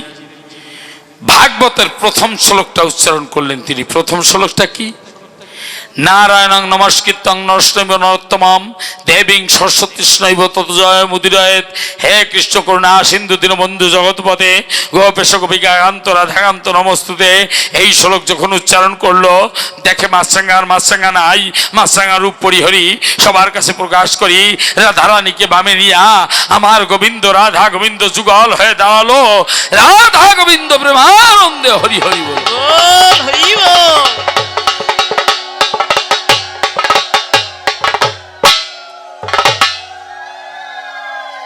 ভাগবতের প্রথম শ্লোকটা উচ্চারণ করলেন, তিনি প্রথম শ্লোকটা কি? নারায়ণং নমস্কৃত্যং নরস্বৈব নরোত্তমম দেবীং সরস্বতীষ্ণৈব তৎজয় মুদিরয়েৎ। হে কৃষ্ণ করুণা সিন্ধু দীনবন্ধু জগৎপতে গোপেশ গোপিকা কান্ত রাধাকান্ত নমস্তুতে। এই শ্লোক যখন উচ্চারণ করলো, দেখে মাছরাঙা নাই, মাছরাঙা রূপ পরিহরি সবার কাছে প্রকাশ করি রাধারানীকে বামে নিয়া আমার গোবিন্দ রাধা গোবিন্দ যুগল হয়ে দাঁড়ালো। রাধা গোবিন্দ প্রেমানন্দে হরি হরি বল।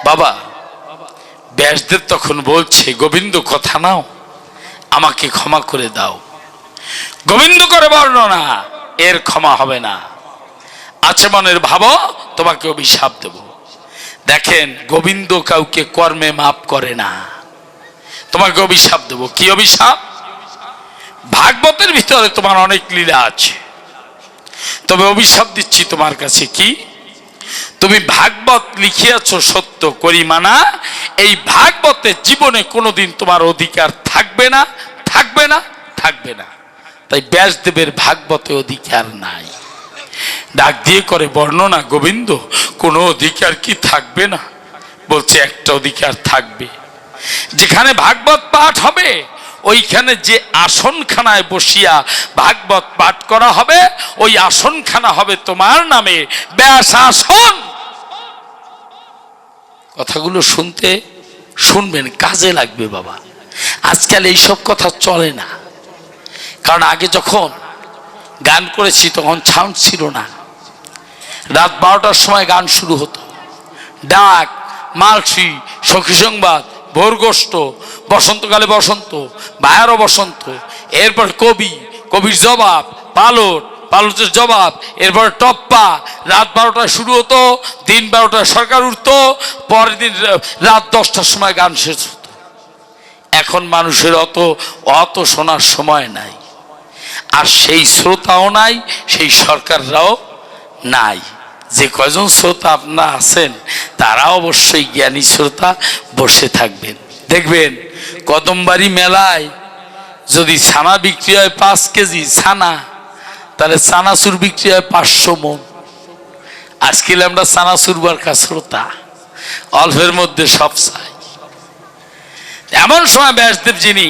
বাবা ব্যাসদেব তখন বলছে, গোবিন্দ কথা নাও, আমাকে ক্ষমা করে দাও। গোবিন্দ করে বর্ণনা, এর ক্ষমা হবে না। আছে মনের ভাবো, তোমাকে অভিশাপ দেব। দেখেন, গোবিন্দ কাউকে কর্মে মাপ করে না। তোমাকে অভিশাপ দেব। কি অভিশাপ? ভাগবতের ভিতরে তোমার অনেক লীলা আছে, তবে অভিশাপ দিচ্ছি তোমার কাছে। কি? তুমি ভাগবত লিখিয়াছ সত্য করি মানা, এই ভাগবতের জীবনে কোনোদিন তোমার অধিকার থাকবে না, থাকবে না, থাকবে না। তাই ব্যাসদেবের ভাগবতে অধিকার নাই। ডাক দিয়ে করে বর্ণনা, গোবিন্দ কোনো অধিকার কি থাকবে না? বলছে, একটা অধিকার থাকবে। যেখানে ভাগবত পাঠ হবে, ওইখানে যে আসনখানায় বসিয়া ভাগবত পাঠ করা হবে, ওই আসনখানা হবে তোমার নামে ব্যাস আসন। কথাগুলো শুনবেন, কাজে লাগবে বাবা। আজকাল এইসব কথা চলে না, কারণ আগে যখন গান করেছি তখন সাউন্ড ছিল না। রাত 12টার সময় গান শুরু হতো, ডাক, মালসি, সখী সংবাদ, ভোরগোষ্ঠ, বসন্তকালে বসন্ত, বায়ারও বসন্ত, এরপর কবির জবাব, পালটের জবাব, এরপর টপ্পা। রাত 12টায় শুরু হতো, দিন 12টায় সরকার উঠতো, পরের দিন রাত 10টার সময় গান শেষ হতো। এখন মানুষের অত শোনার সময় নাই, আর সেই শ্রোতাও নাই, সেই সরকাররাও নাই। যে কয়জন শ্রোতা আপনারা আছেন, তারা অবশ্যই জ্ঞানী শ্রোতা, বসে থাকবেন। দেখবেন কদমবাড়ি মেলায় যদি ছানা বিক্রি হয় 5 কেজি ছানা, তাহলে চানাচুর বিক্রি হয় 500 মন। আজকে আমরা চানাচুর বার কাছরতা অল্পের মধ্যে সব চাই। এমন সময় ব্যাসদেব যিনি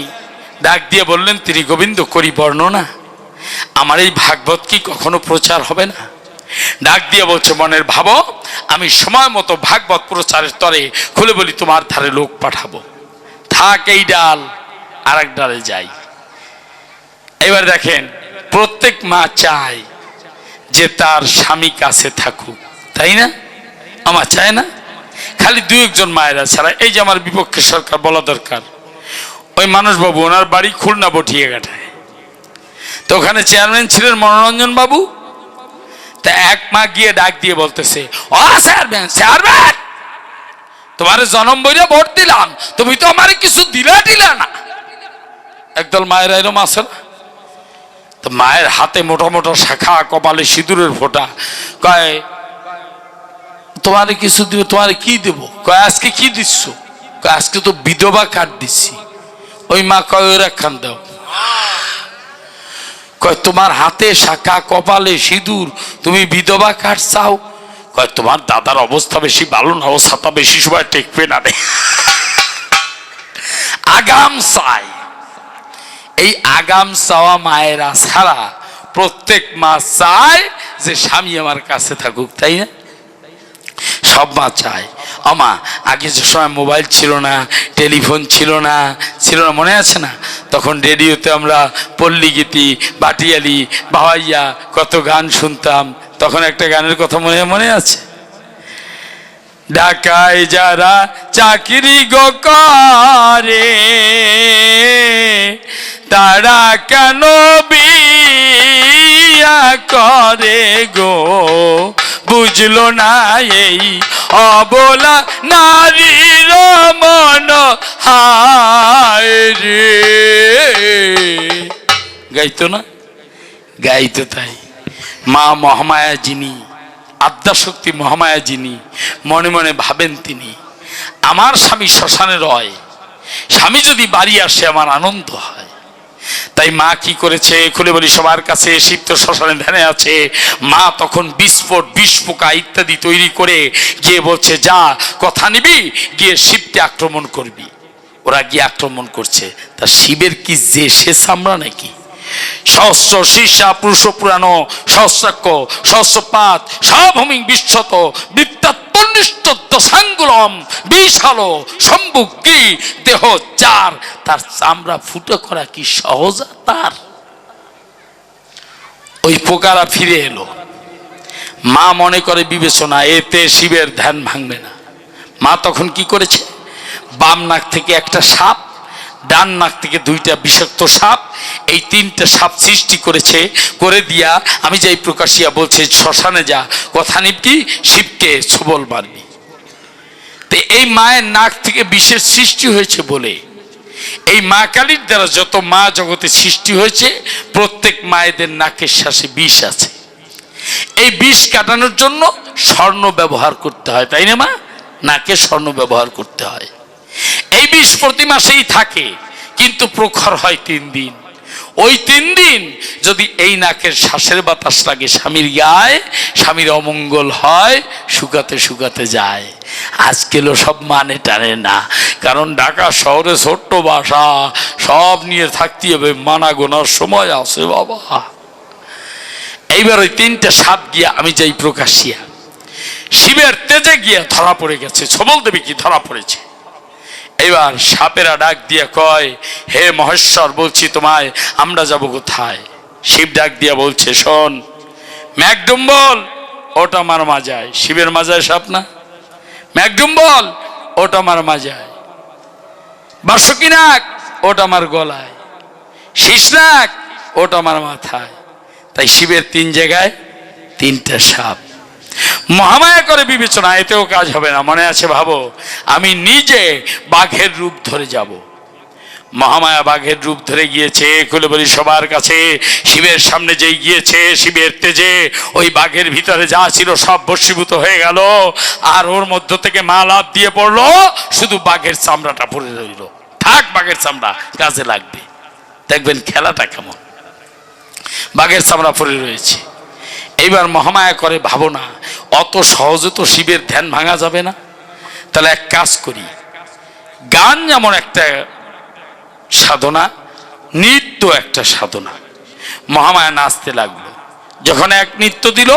ডাক দিয়ে বললেন, তিনি গোবিন্দ করি বর্ণনা, আমার এই ভাগবত কি কখনো প্রচার হবে না? ডাক দিয়ে বলছে, মনের ভাবো, আমি সময় মতো ভাগবত প্রচারের তরে খুলে বলি তোমার ধারে লোক পাঠাবো, থাক এই ডাল আর এক ডালে যাই। এবার দেখেন, প্রত্যেক মা চায় যে তার স্বামী কাছে থাকুক, তাই না? আমার চায় না? খালি দু একজন মায়েরা ছাড়া। এই যে আমার বিপক্ষে সরকার বলা দরকার, ওই মানুষবাবু, ওনার বাড়ি খুলনা বটিয়ে ঘাটায়, তো ওখানে চেয়ারম্যান ছিলেন মনোরঞ্জন বাবু। তা এক মা গিয়ে ডাক দিয়ে বলতেছে, ও চেয়ারম্যান, চেয়ারম্যান, তোমার জনম বইরা ভোট দিলাম, তুমি তো আমার কিছু দিলা না। একদল মায়েরা এরম আছে না? তো মায়ের হাতে মোটা মোটা শাখা, কপালে সিঁদুরের ফোঁটা, কয় তোমার কিছু দিব। তোমার কি দেব? কয় আজকে কি দিচ্ছ? কয় আজকে তো বিধবা কার্ড দিচ্ছি। ওই মা কয় ওর একখান দাও। কয় তোমার হাতে শাখা, কপালে সিঁদুর, তুমি বিধবা কার্ড চাও? কয় তোমার দাদার অবস্থা বেশি ভালো না, ও ছাতা বেশি সময় টেকবে না রে। আগাম চাই। এই আগাম চাওয়া মায়েরা ছাড়া প্রত্যেক মা চায় যে স্বামী আমার কাছে থাকুক, তাই না? সব মা চায়। আমা আগে যে সময় মোবাইল ছিল না, টেলিফোন ছিল না, মনে আছে না? তখন রেডিওতে আমরা পল্লী গীতি, বাটিয়ালি, বাহাইয়া কত গান শুনতাম। তখন একটা গানের কথা মনে আছে, ঢাকায় যারা চাকরি গো করে তারা কেন বিয়া করে গো, বুঝলো না এই অবলা নারীর মন হায় রে। গাইতো না? গাইতো। তাই মা মহামায়া যিনি, আদ্যাশক্তি মহামায়া যিনি, মনে মনে ভাবেন তিনি, আমার স্বামী শ্মশানে রয়, স্বামী যদি বাড়ি আসে আমার আনন্দ হয়। তাই মা কি করেছে, খুলে বলি সবার কাছে, শিব তো শ্মশানে ধ্যানে আছে। মা তখন বিস্ফোট, বিস্ফোকা ইত্যাদি তৈরি করে গিয়ে বলছে, যা কথা নিবি, গিয়ে শিবকে আক্রমণ করবি। ওরা গিয়ে আক্রমণ করছে। তা শিবের কি যে সে চামড়া নাকি? সহস্র শীর্ষা পুরুষ পুরানো, সহস্রাক্ষ সহস্রপাত সাভূমিং বিশ্বত বৃত্তাত্মনিষ্ঠ দশাঙ্গুলম বিশালো সম্ভুক কি দেহ চার, তার চামড়া ফুটো করা কি সহজ? তার ওই পোকারা ফিরে এলো। মা মনে করে বিবেচনা, এতে শিবের ধ্যান ভাঙবে না। মা তখন কি করেছে, বাম নাক থেকে একটা সাপ, ডান নাক থেকে দুইটা বিষাক্ত সাপ, এই তিনটা সাপ সৃষ্টি করেছে। করে দিয়া আমি যাই প্রকাশিয়া বলছে, শ্মশানে যা কথা নিবি, শিবকে ছবল মারবি। তো এই মায়ের নাক থেকে বিষের সৃষ্টি হয়েছে বলে, এই মা কালীর দ্বারা যত মা জগতে সৃষ্টি হয়েছে, প্রত্যেক মায়েদের নাকের শ্বাসে বিষ আছে। এই বিষ কাটানোর জন্য স্বর্ণ ব্যবহার করতে হয়, তাই না মা? নাকে স্বর্ণ ব্যবহার করতে হয়। এই বিষ প্রতি মাসেই থাকে, কিন্তু প্রখর হয় 3 দিন। ওই 3 দিন যদি এই নাকের শ্বাসের বাতাস লাগে স্বামীর গায়ে, স্বামীর অমঙ্গল হয়, শুকাতে শুকাতে যায়। আজকেও সব মানে টানে না, কারণ ঢাকা শহরে ছোট্ট বাসা, সব নিয়ে থাকতে হবে, মানা গোনার সময় আছে বাবা। এইবার ওই 3টা সাপ গিয়া আমি যাই প্রকাশিয়া, শিবের তেজে গিয়া ধরা পড়ে গেছে। ছবল দেবী কি ধরা পড়েছে। এবার সাপেরা ডাক দিয়ে কয়, হে মহেশ্বর, বলছি তোমায়, আমরা যাব কোথায়? শিব ডাক দিয়া বলছে, শোন মেঘডুম্বল, ওটা আমার মাজায়। শিবের মাজায় সাপ না? মেঘডুম্বল, ওটা আমার মাজায়। বাসুকিনাক, ওটা আমার গলায়। শীষনাক, ওটা আমার মাথায়। তাই শিবের 3 জায়গায় 3টা সাপ। মহামায়া করে বিবেচনা, এতেও কাজ হবে না। মনে আছে? ভাবো, আমি নিজে বাঘের রূপ ধরে যাব। মহামায়া বাঘের রূপ ধরে গিয়েছে, খুলে বলি সবার কাছে, শিবের সামনে যেই গিয়েছে, শিবের তেজে ওই বাঘের ভিতরে যা ছিল সব বশীভূত হয়ে গেল। আর ওর মধ্য থেকে মা লাফ দিয়ে পড়লো, শুধু বাঘের চামড়াটা পড়ে রইল। থাক, বাঘের চামড়া কাজে লাগবে। দেখবেন খেলাটা কেমন। বাঘের চামড়া পরে রয়েছে। এইবার মহামায়া করে, ভাবো না অত সহজে তো শিবের ধ্যান ভাঙা যাবে না, তাহলে এক কাজ করি, গান যেমন একটা সাধনা, নৃত্য একটা সাধনা। মহামায়া নাচতে লাগলো। যখন এক নৃত্য দিল,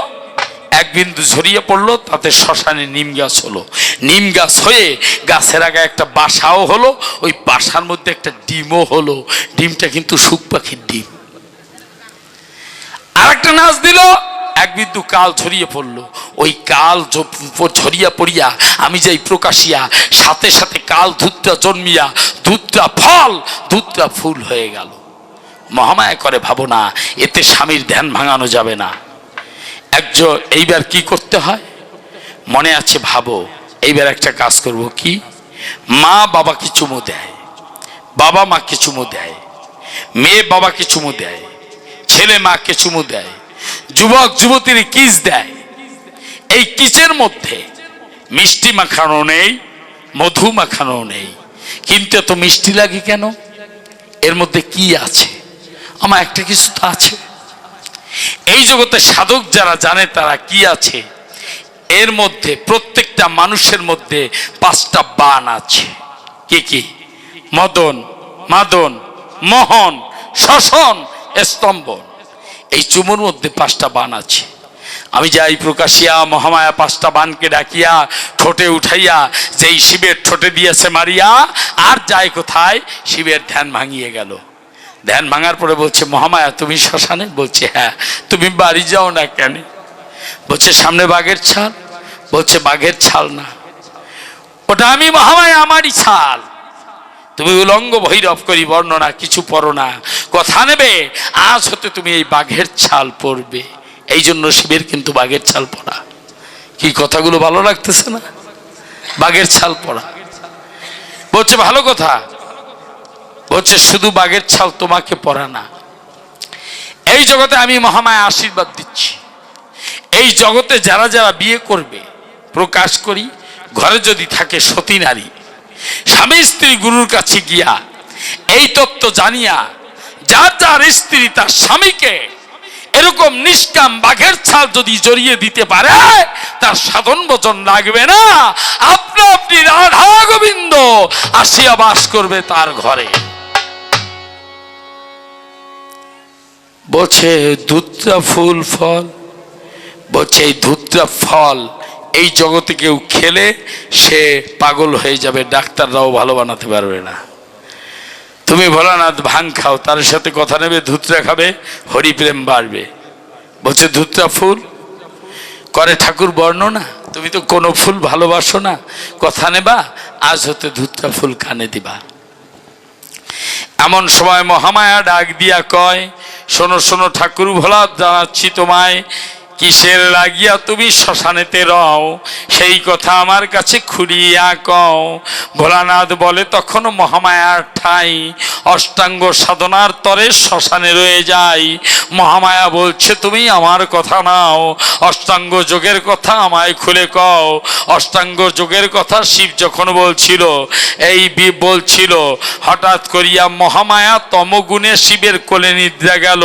এক বিন্দু ঝরিয়ে পড়লো, তাতে শ্মশানে নিম গাছ হলো। নিম গাছ হয়ে গাছের আগে একটা বাসাও হলো, ওই বাসার মধ্যে একটা ডিমও হলো। ডিমটা কিন্তু শুক পাখির ডিম। আর একটা নাচ দিল, এক বিন্দু কাল ঝরিয়ে পড়লো। ওই কাল ঝরিয়া পড়িয়া আমি যাই প্রকাশিয়া, সাথে সাথে কাল ধূতটা জন্মিয়া ধূতটা ফল, ধূতটা ফুল হয়ে গেল। মহামায়া করে, ভাবো না এতে স্বামীর ধ্যান ভাঙানো যাবে না। একজন এইবার কি করতে হয় মনে আছে, ভাবো এইবার একটা কাজ করব। কি? মা বাবাকে চুমু দেয়, বাবা মাকে চুমু দেয়, মেয়ে বাবাকে চুমু দেয়, ছেলে মাকে চুমু দেয়, যুবক যুবতীর কিস দেয়। এই কিসের মধ্যে মিষ্টি মাখানো নেই, মধু মাখানো নেই, কিন্তু এত মিষ্টি লাগে কেন? এর মধ্যে কি আছে? আমার একটা কিছু তো আছে। এই জগতে সাধক যারা জানে তারা কি আছে এর মধ্যে। প্রত্যেকটা মানুষের মধ্যে 5টা বাণ আছে। কি কি? মদন, মাদন, মোহন, শোষণ, স্তম্ভন। এই চুমুর মধ্যে 5টা বাণ আছে। আমি যাই প্রকাশিয়া, মহামায়া 5টা বাণকে ডাকিয়া ঠোঁটে উঠাইয়া যেই শিবের ঠোঁটে দিয়েছে মারিয়া, আর যায় কোথায়? শিবের ধ্যান ভাঙিয়ে গেল। ধ্যান ভাঙার পরে বলছে, মহামায়া তুমি শ্মশানে? বলছে হ্যাঁ। তুমি বাড়ি যাও না কেন? বলছে সামনে বাঘের ছাল। বলছে বাঘের ছাল না, ওটা আমি মহামায়া, আমারই ছাল। তুমি উলঙ্গ ভৈরব করি বর্ণনা কিছু পড়ো না, কথা নেবে আজ হতে তুমি এই বাঘের ছাল পরবে। এই জন্য শিবের কিন্তু বাঘের ছাল পরা। কি কথাগুলো ভালো লাগতেছে না? বাঘের ছাল পরা। বলছে ভালো কথা। বলছে শুধু বাঘের ছাল তোমাকে পরা না, এই জগতে আমি মহামায়া আশীর্বাদ দিচ্ছি। এই জগতে যারা যারা বিয়ে করবে, প্রকাশ করি, ঘরে যদি থাকে সতী নারী, স্বামী স্ত্রী গুরুর কাছে গিয়া এই তত্ত্ব জানিয়া যার যার স্ত্রী তার স্বামীকে এরকম নিষ্কাম বাঘের ছাল যদি জড়িয়ে দিতে পারে, তার সাধন বচন লাগবে না, আপনা আপনি রাধা গোবিন্দ আসিয়া বাস করবে তার ঘরে। বলছে ধূত্রা ফুল ফল। বলছে এই ধূত্রা ফল এই জগতে কেউ খেলে সে পাগল হয়ে যাবে, ডাক্তাররাও ভালো বানাতে পারবে না। তুমি ভোলানাথ ভাং খাও, তার সাথে কথা নেবে, ধূত্রা খাবে, হরিপ্রেম বাড়বে। বলছে ধূত্রা ফুল করে ঠাকুর বর্ণনা, তুমি তো কোনো ফুল ভালোবাসো না, কথা নেবা, আজ হতে ধূত্রা ফুল কানে দিবা। এমন সময় মহামায়া ডাক দিয়া কয়, শোনো শোনো ঠাকুর ভোলা, জানাচ্ছি তোমায়, কিসের লাগিয়া তুমি শ্মশানেতে রও, সেই কথা আমার কাছে খুঁড়িয়া কও। ভোলানাথ বলে, তখন মহামায়ার ঠাই অষ্টাঙ্গ সাধনার তরে শ্মশানে রয়ে যাই। মহামায়া বলছে, তুমি আমার কথা নাও, অষ্টাঙ্গ যোগের কথা আমায় খুলে কও। অষ্টাঙ্গ যোগের কথা শিব যখন বলছিল, এই বলছিল, হঠাৎ করিয়া মহামায়া তমগুণে শিবের কোলে নিদ্রা গেল।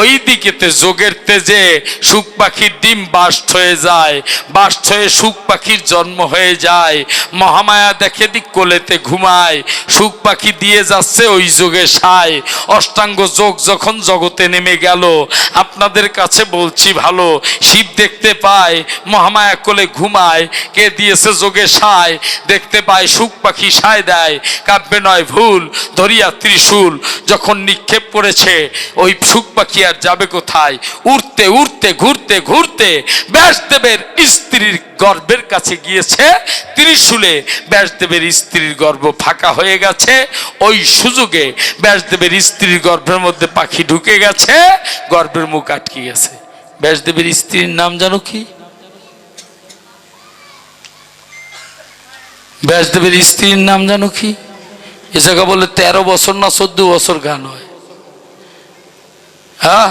ওই দিকেতে যোগের তেজে শুক পাখির ডিম বাস্ট হয়ে যায়, বাস্ট হয়ে শুক পাখির জন্ম হয়ে যায়। মহামায়া দেখে দিক কোলেতে ঘুমায়, শুক পাখি দিয়ে যাচ্ছে ওই যোগে সায়। অষ্টাঙ্গ যোগ যখন জগতে নেমে গেল, আপনাদের কাছে বলছি ভালো, শিব দেখতে পায় মহামায়া কোলে ঘুমায়, কে দিয়েছে যোগে সায়, দেখতে পায় শুক পাখি সায় দেয়। কাব্যে নয় ভুল, ধরিয়া ত্রিশূল যখন নিক্ষেপ করেছে, ওই শুক পাখি আর যাবে কোথায়? উড়তে উড়তে ঘুরতে ঘুরতে ব্যাসদেবের স্ত্রীর গর্ভের কাছে গিয়েছে। ত্রিশূলে ব্যাসদেবের স্ত্রীর গর্ভ ফাঁকা হয়ে গেছে। ওই সুযোগে ব্যাসদেবের স্ত্রীর গর্ভের মধ্যে পাখি ঢুকে গেছে, গর্ভের মুখ আটকে গেছে। ব্যাসদেবের স্ত্রীর নাম জানো কি? ব্যাসদেবের স্ত্রীর নাম জানো কি? এ জায়গা বলে 13 বছর না 14 বছর গান হয়। হ্যাঁ,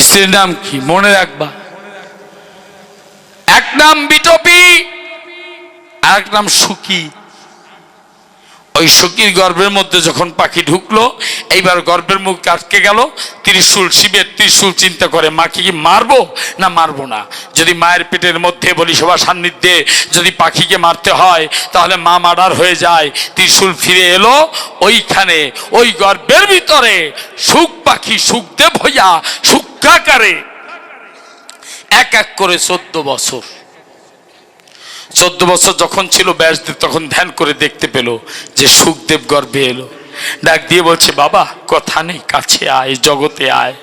স্ত্রীর নাম কি মনে রাখবা? এক নাম বিটপি, আর এক নাম সুখী। ওই সখীর গর্ভের মধ্যে যখন পাখি ঢুকলো, এইবার গর্ভের মুখ আটকে গেল। ত্রিশূল, শিবের ত্রিশূল চিন্তা করে মাকে কি মারবো না মারবো না। যদি মায়ের পেটের মধ্যে বলি সবার সান্নিধ্যে যদি পাখিকে মারতে হয় তাহলে মা মার্ডার হয়ে যায়। ত্রিশূল ফিরে এলো, ওইখানে ওই গর্ভের ভিতরে সুখ পাখি সুখদেব হইয়া সুখাকারে এক এক করে 14 বছর 14 বছর যখন ছিল ব্যাসদেব তখন ধ্যান করে দেখতে পেল যে সুখদেব গর্ভে এলো। ডাক দিয়ে বলছে, বাবা কথা নেই, কাছে আয়, জগতে আয়।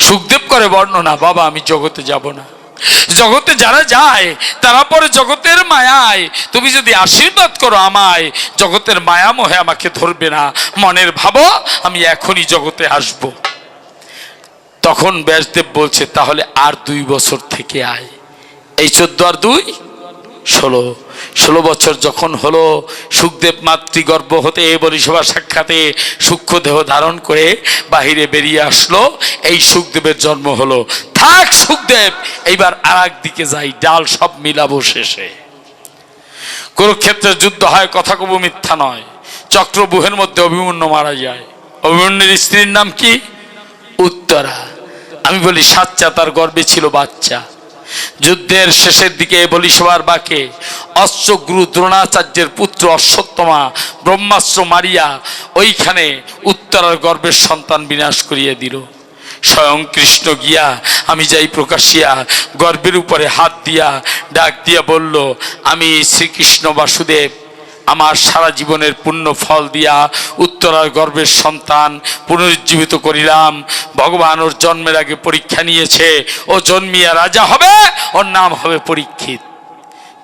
সুখদেব করে বর্ণনা, বাবা আমি জগতে যাব না। জগতে যারা যায় তারা পরে জগতের মায়ায়, তুমি যদি আশীর্বাদ করো আমায়, জগতের মায়া মোহে আমাকে ধরবে না। মনের ভাবো আমি এখনই জগতে আসব। তখন ব্যাসদেব বলছে, তাহলে আর 2 বছর থেকে আয়। এই 14 আর 2 16 বছর যখন হলো, সুখদেব মাতৃগর্ভ হতে বলিসভা সাক্ষাতে সূক্ষ্ম দেহ ধারণ করে বাহিরে বেরিয়ে আসলো। এই সুখদেবের জন্ম হলো। থাক সুখদেব, এইবার আর এক দিকে যাই, ডাল সব মিলাবো শেষে। কুরুক্ষেত্রের যুদ্ধ হয়, কথা কব মিথ্যা নয়। চক্রব্যূহের মধ্যে অভিমন্যু মারা যায়। অভিমন্যুর স্ত্রীর নাম কি? উত্তরা। আমি বলি সাচ্চা, তার গর্ভে ছিল বাচ্চা। যুদ্ধের শেষের দিকে বলিসভার বাকে অশ্বগুরু দ্রোণাচার্যের পুত্র অশ্বত্থমা ব্রহ্মাস্ত্র মারিয়া ওইখানে উত্তরার গর্ভের সন্তান বিনাশ করিয়া দিল। স্বয়ং কৃষ্ণ গিয়া আমি যাই প্রকাশিয়া গর্ভের উপরে হাত দিয়া ডাক দিয়া বলল, আমি শ্রীকৃষ্ণ বাসুদেব আমার সারা জীবনের পুণ্য ফল দিয়া উত্তরার গর্ভের সন্তান পুনরুজ্জীবিত করিলাম। ভগবান ওর জন্মের আগে পরীক্ষা নিয়েছে, ও জন্মিয়া রাজা হবে, ওর নাম হবে পরীক্ষিত।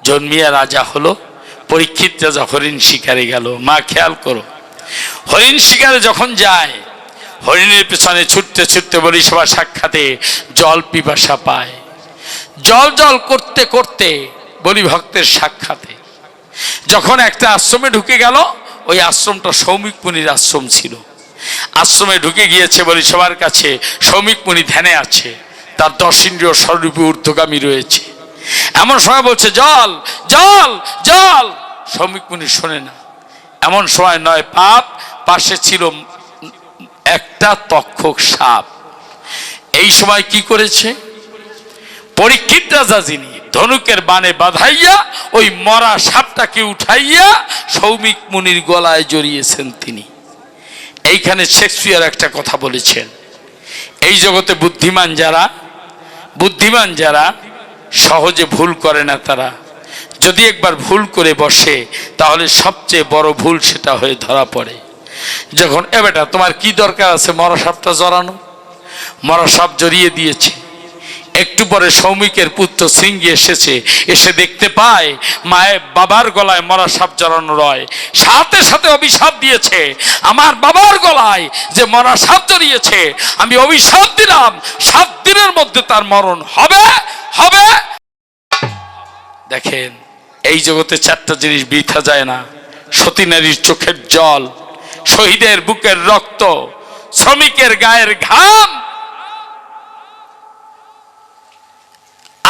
জন্মিয়া রাজা হলো, পরীক্ষিত রাজা হরিণ শিকারে গেল। মা খেয়াল করো, হরিণ শিকারে যখন যায়, হরিণের পেছনে ছুটতে ছুটতে বলি সবার সাক্ষাতে জল পিপাসা পায়। জল জল করতে করতে বলি ভক্তের সাক্ষাতে যখন একটা আশ্রমে ঢুকে গেল, ওই আশ্রমটা সৌমিক মুনির আশ্রম ছিল। আশ্রমে ঢুকে গিয়েছে বলি সবার কাছে, সৌমিক মুনি ধ্যানে আছে, তার 10 ইন্দ্রিয় স্বরূপে ঊর্ধ্বগামী রয়েছে। এমন সময় বলছে জল জল জল, সৌমিক মুনি শোনে না। এমন সময় নয় পাপ, পাশে ছিল একটা তক্ষক সাপ। এই সময় কি করেছে? পরীক্ষিত রাজা যিনি ধনুকের বানে বাঁধাইয়া ওই মরা সাপটাকে উঠাইয়া সৌমিক মুনির গলায় জড়িয়েছেন তিনি। এইখানে শেক্সপিয়ার একটা কথা বলেছেন, এই জগতে বুদ্ধিমান যারা সহজে ভুল করে না, তারা যদি একবার ভুল করে বসে তাহলে সবচেয়ে বড় ভুল সেটা হয়ে ধরা পড়ে। যখন এ বেটা তোমার কি দরকার আছে মরা সাপটা জড়ানো? মরা সাপ জড়িয়ে দিয়েছে। একটু পরে সৌমিকের পুত্র সিংহী এসেছে, এসে দেখতে পায় মায়ের বাবার গলায় মরা সাপ জড়ানো রয়। সাথে সাথে অভিশাপ দিয়েছে, আমার বাবার গলায় যে মরা সাপ জড়িয়েছে আমি অভিশাপ দিলাম 7 দিনের মধ্যে তার মরণ হবে হবে। দেখেন, এই জগতে 4টা জিনিস বৃথা যায় না: সতী নারীর চোখের জল, শহীদের বুকের রক্ত, শ্রমিকের গায়ের ঘাম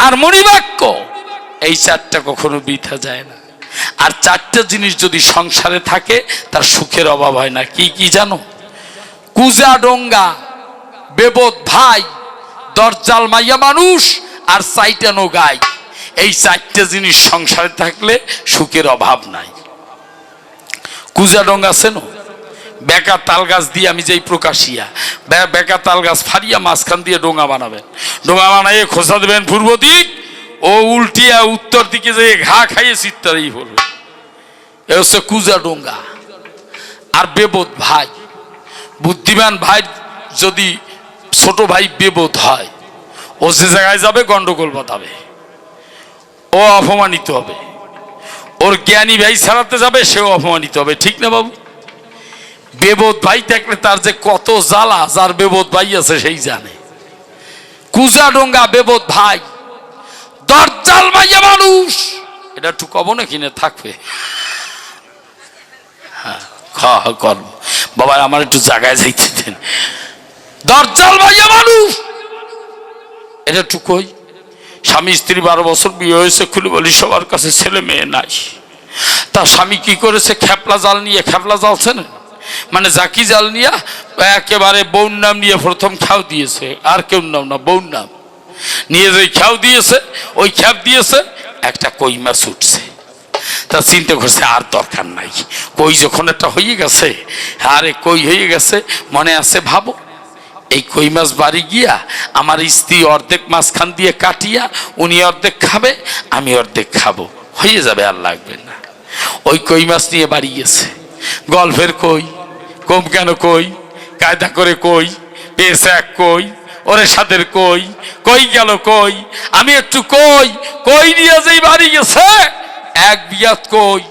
আর মণিবাক্য। এই 4টা কখনো বৃথা যায় না। আর 4টা জিনিস যদি সংসারে থাকে তার সুখের অভাব হয় না। কি কি জানো? কুজা ডোঙ্গা, বেবদ ভাই, দরজাল মাইয়া মানুষ আর চাইটানো গাই। এই 4টা জিনিস সংসারে থাকলে সুখের অভাব নাই। কুজা ডোঙ্গা আছে না? বেকা তাল গাছ দিয়ে আমি যেই প্রকাশিয়া বেকা তাল গাছ ফাড়িয়া মাঝখান দিয়ে ডোঙা বানাবেন। ডোঙা বানাইয়ে খোঁচা দেবেন পূর্ব দিক, ও উল্টিয়া উত্তর দিকে যে ঘা খাইয়ে চিত্তারেই পড়বে। এ হচ্ছে কুজা ডোঙ্গা। আর বেবোধ ভাই, বুদ্ধিমান ভাই যদি ছোট ভাই বেবোধ হয়, ও যে জায়গায় যাবে গন্ডগোল বাঁধাবে, ও অপমানিত হবে। ওর জ্ঞানী ভাই ছাড়াতে যাবে, সেও অপমানিত হবে। ঠিক না বাবু? বেবোধ ভাই থাকলে তার যে কত জ্বালা, যার বেবোধ ভাই আছে সেই জানে। কুজা ডোঙ্গা বেবোধ ভাই, দরজাল মাইয়া মানুষ, এটা একটু কব না কিনে থাকবে। হ্যাঁ কর বাবা, আমার একটু জায়গায় যাইতে দেন। দরজাল মাইয়া মানুষ, এটা একটু কই। স্বামী স্ত্রী 12 বছর বিয়ে হয়েছে, খুলে বলি সবার কাছে ছেলে মেয়ে নাই। তার স্বামী কি করেছে, খেপলা জাল নিয়ে, খেপলা জালছেন মানে জাকি জাল নিয়ে একেবারে বউর নাম নিয়ে প্রথম খাও দিয়েছে, আর কেউ নাম না, বউর নাম নিয়ে যে খাও দিয়েছে, ওই খ্যাপ দিয়েছে, একটা কই মাছ উঠছে। তা চিন্তা করছে আর দরকার নাই, কই যখন একটা হয়ে গেছে, আরে কই হয়ে গেছে, মনে আছে ভাবো এই কই মাছ বাড়ি গিয়া আমার স্ত্রী অর্ধেক মাঝখান দিয়ে কাটিয়া উনি অর্ধেক খাবে, আমি অর্ধেক খাবো, হয়ে যাবে, আর লাগবে না। ওই কই মাছ নিয়ে বাড়ি গেছে। গল্পের কই, কম কেন কই, কায়দা করে কই, পেয়েছে এক কই, ওরে সাদের কই, কই গেল কই, আমি একটু কই, কই নিয়ে যেই বাড়ি গেছে, এক বিয়াত কই,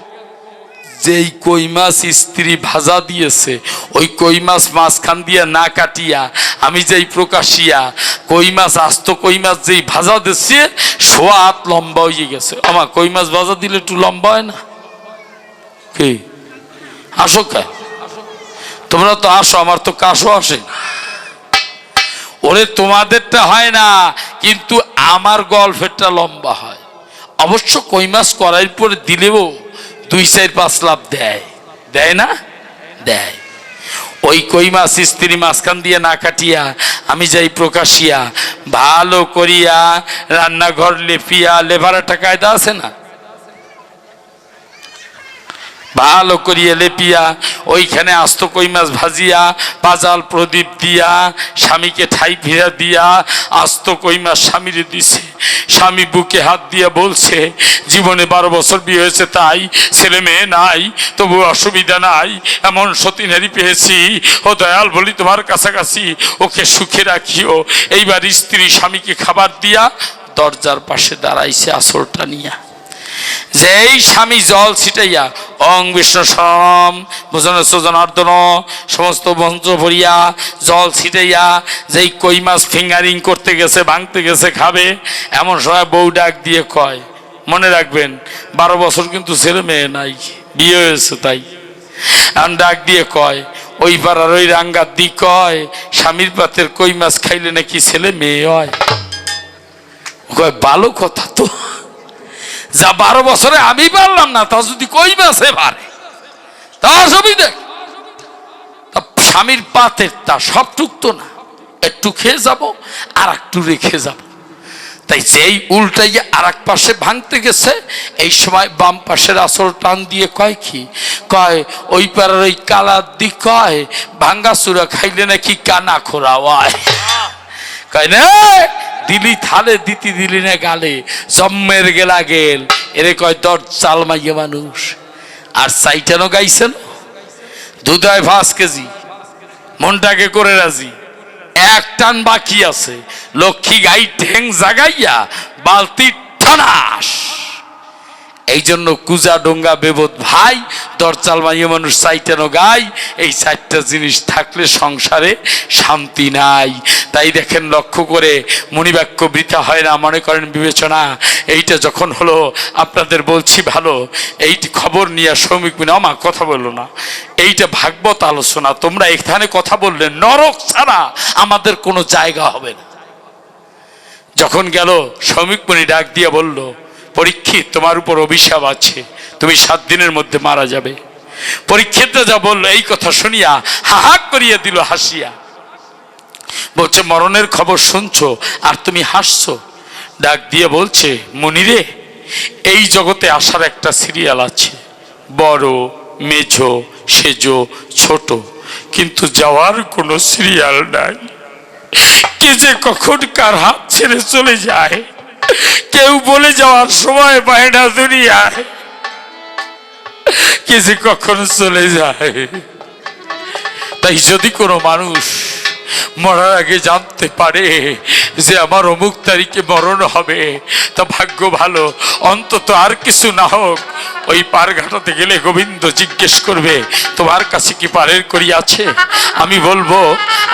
যেই কই মাছ স্ত্রী ভাজা দিয়েছে, ওই কই মাছ মাঝখান দিয়ে না কাটিয়া আমি যেই প্রকাশিয়া কই মাছ, আস্ত কই মাছ যেই ভাজা দিচ্ছে, সোয়া হাত লম্বা হয়ে গেছে। আমার কই মাছ ভাজা দিলে একটু লম্বা হয় না? কি আসো কে তোমরা তো আসো, আমার তো কাশও আসে। ওরে তোমাদেরটা হয় না, কিন্তু আমার গল্পেরটা লম্বা হয়। অবশ্য কই মাছ কড়াইয়ের পরে দিলেও 2-4-5 লাভ দেয়, দেয় না? দেয়। ওই কই মাছ স্ত্রী মাঝখান দিয়ে না কাটিয়া আমি যাই প্রকাশিয়া ভালো করিয়া রান্নাঘর লেপিয়া, লেভার একটা কায়দা আছে না, ভালো করিয়া লেপিয়া ওইখানে আস্ত কই মাছ ভাজিয়া পাজাল প্রদীপ দিয়া স্বামীকে ঠাই ফিরা দিয়া আস্ত কই মাছ স্বামীরে দিছে। স্বামী বুকে হাত দিয়া বলছে, জীবনে 12 বছর বিয়ে হয়েছে, তাই ছেলে মেয়ে নাই, তবু অসুবিধা নাই, এমন সতী নারী পেয়েছি, ও দয়াল বলি তোমার কাছাকাছি, ওকে সুখে রাখিও। এইবার স্ত্রী স্বামীকে খাবার দিয়া দরজার পাশে দাঁড়াইছে আসরটা নিয়া। যেই স্বামী জল ছিটাইয়া অং বিষ্ণু সম ভোজন সজনার্দন সমস্ত মন্ত্র ভরিয়া জল ছিটাইয়া যেই কই মাছ ফিঙ্গারিং করতে গেছে, ভাঙতে গেছে, খাবে, এমন সময় বউ ডাক দিয়ে কয়, মনে রাখবেন 12 বছর কিন্তু ছেলে মেয়ে নাই, বিয়ে হয়েছে, তাই এখন ডাক দিয়ে কয়, ওই পাড়ার ওই রাঙ্গার দি কয় স্বামীর পাতের কই মাছ খাইলে নাকি ছেলে মেয়ে হয়। কয় ভালো কথা তো, যা 12 বছরে আমি পারলাম না, তা যদি কই মাছে পারে তা অসুবিধা। স্বামীর পাতের তা সব টুকতো না, একটু খেয়ে যাব আর একটু রেখে যাব। তাই যেই উল্টাইয়া আর এক পাশে ভাঙতে গেছে, এই সময় বাম পাশের আসল টান দিয়ে কয় কি, কয় ওই পাড়ার ওই কালার দি কয় ভাঙ্গা চূড়া খাইলে নাকি কানা খোরা হয়। কয় না দিলি থালে দিতি দিলি না গালে, জম্মের গেলা গেল, এরে কয় দর চাল মাইয়া মানুষ। আর চাইটানো গাইছেন দুধ হয় 5 কেজি, মনটাকে করে রাজি, এক টান বাকি আছে, লক্ষ্মী গাই ঠেং জাগাইয়া বালতি ঠানাস। এই জন্য কুজা ডোঙ্গা বেবদ ভাই, দরচাল মাইয়া মানুষ চাইটানো গাই, এই 4টা জিনিস থাকলে সংসারে শান্তি নাই। তাই দেখেন লক্ষ্য করে মণিবাক্য বৃথা হয় না, মনে করেন বিবেচনা। এইটা যখন হলো আপনাদের বলছি ভালো, এইটি খবর নিয়ে শ্রমিক আমার কথা বললো না, এইটা ভাগবত আলোচনা, তোমরা এখানে কথা বললে নরক ছাড়া আমাদের কোনো জায়গা হবে না। যখন গেল শ্রমিক মণি ডাক দিয়ে বলল, পরীক্ষিত তোমার উপর অভিশাপ আছে, তুমি 7 দিনের মধ্যে মারা যাবে। পরীক্ষিত যা বলল এই কথা শুনিয়া হাহাক করিয়া দিল হাসিয়া, বলছে মরণের খবর শুনছো আর তুমি হাসছো। ডাক দিয়ে বলছে, মনিরে এই জগতে আসার একটা সিরিয়াল আছে, বড় মেঝো সেজো ছোট, কিন্তু যাওয়ার কোনো সিরিয়াল নাই। কে যে কখন কার হাত ছেড়ে চলে যায় কেউ বলে যাওয়ার সময় পায় না দুনিয়ায়, কে যে কখন চলে যায়। তাই যদি কোনো মানুষ মরার আগে জানতে পারে যে আমার অমুক তারিখে মরণ হবে, তা ভাগ্য ভালো, অন্তত আর কিছু না হোক ওই পার ঘাটাতে গেলে গোবিন্দ জিজ্ঞেস করবে, তোমার কাছে কি পারের করি আছে? আমি বলবো,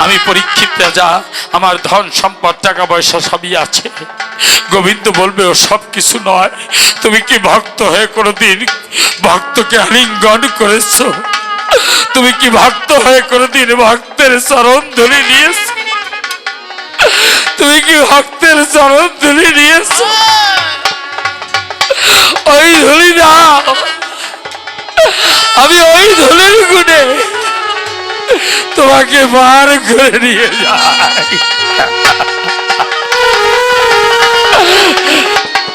আমি পরীক্ষিত রাজা, আমার ধন সম্পদ টাকা পয়সা সবই আছে। গোবিন্দ বলবে, ও সব কিছু নয়, তুমি কি ভক্ত হয়ে কোনোদিন ভক্তকে আলিঙ্গন করেছো? তুমি কি ভক্ত হয়ে কোনোদিন ভক্তের চরণ ধরে নিয়েছো? তুমি কি ভক্তের চরণ ধরে নিয়েছো? ওই ধরি দাও, তোমাকে বার করে নিয়ে যাই,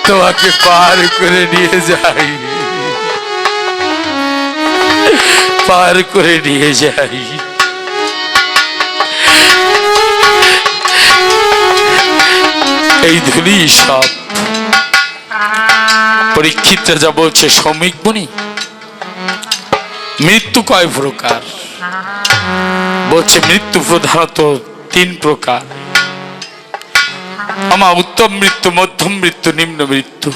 তোমাকে পার করে নিয়ে যাই, পার করে নিয়ে যাই। এই ধুলি সব পরীক্ষিত যা বলছে, শ্রমিক বনি মৃত্যু কয় প্রকার বলছে? মৃত্যু প্রধানত 3 প্রকার। আমার উত্তম মৃত্যু, মধ্যম মৃত্যু, নিম্ন মৃত্যু।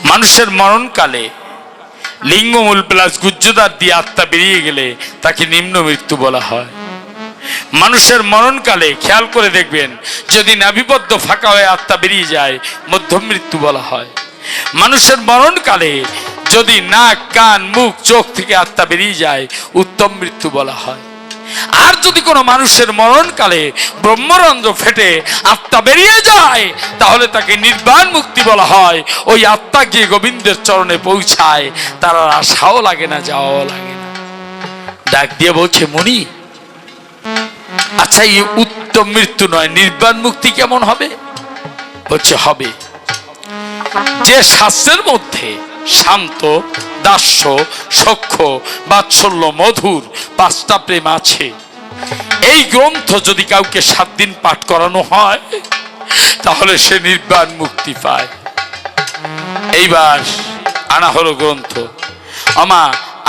মানুষের মরণকালে লিঙ্গমূল প্লাস গুজ্জদার দিয়ে আত্মা বেরিয়ে গেলে তাকে নিম্ন মৃত্যু বলা হয়। মানুষের মরণকালে খেয়াল করে দেখবেন, যদি নাভিবদ্ধ ফাঁকা হয়ে আত্মা বেরিয়ে যায় মধ্যম মৃত্যু বলা হয়। মানুষের মরণকালে যদি নাক, কান, মুখ, চোখ থেকে আত্মা বেরিয়ে যায় উত্তম মৃত্যু বলা হয়। আর যদি কোনো মানুষের মরণকালে ব্রহ্মরন্ধ্র ফেটে আত্মা বেরিয়ে যায় তাহলে তাকে নির্বাণ মুক্তি বলা হয়। ওই আত্মা গিয়ে গোবিন্দের চরণে পৌঁছায়, তার আর আশাও লাগে না, যাওয়াও লাগে না। ডাক দিয়ে বলছে, মুনি আচ্ছা এই উত্তম মৃত্যু নয়, নির্বাণ মুক্তি কেমন হবে? বলছে হবে। যে শাস্ত্রের মধ্যে শান্ত, দাস্য, সখ্য, বাৎসল্য, মধুর 5টা প্রেম আছে, এই গ্রন্থ যদি কাউকে 7 দিন পাঠ করানো হয় তাহলে সে নির্বাণ মুক্তি পায়। এইবার আনা হলো গ্রন্থ,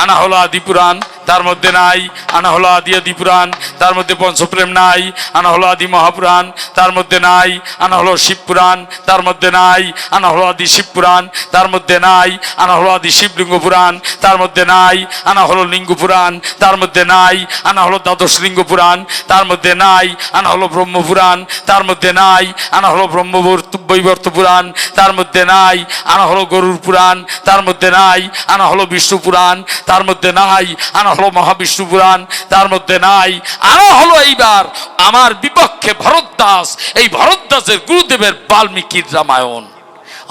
আনা হলো আদি পুরাণ, তার মধ্যে নাই। আনা হলো আদি পুরাণ, তার মধ্যে পঞ্চপ্রেম নাই। আনা হলো আদি মহাপুরাণ, তার মধ্যে নাই। আনা হলো শিব পুরাণ, তার মধ্যে নাই। আনা হলো আদি শিব পুরাণ, তার মধ্যে নাই। আনা হলো আদি শিবলিঙ্গ পুরাণ, তার মধ্যে নাই। আনা হলো লিঙ্গ পুরাণ, তার মধ্যে নাই। আনা হলো দ্বাদশ লিঙ্গ পুরাণ, তার মধ্যে নাই। আনা হলো ব্রহ্ম পুরাণ, তার মধ্যে নাই। আনা হলো ব্রহ্মবৈবর্ত পুরাণ, তার মধ্যে নাই। আনা হলো গরুর পুরাণ, তার মধ্যে নাই। আনা হলো বিষ্ণু পুরাণ, তার মধ্যে নাই। আনা হলো মহাবিষ্ণু পুরাণ, তার মধ্যে নাই। আনা হলো এইবার আমার বিপক্ষে ভরদ্বাজ, এই ভরদ্বাজের গুরুদেবের বাল্মীকির রামায়ণ।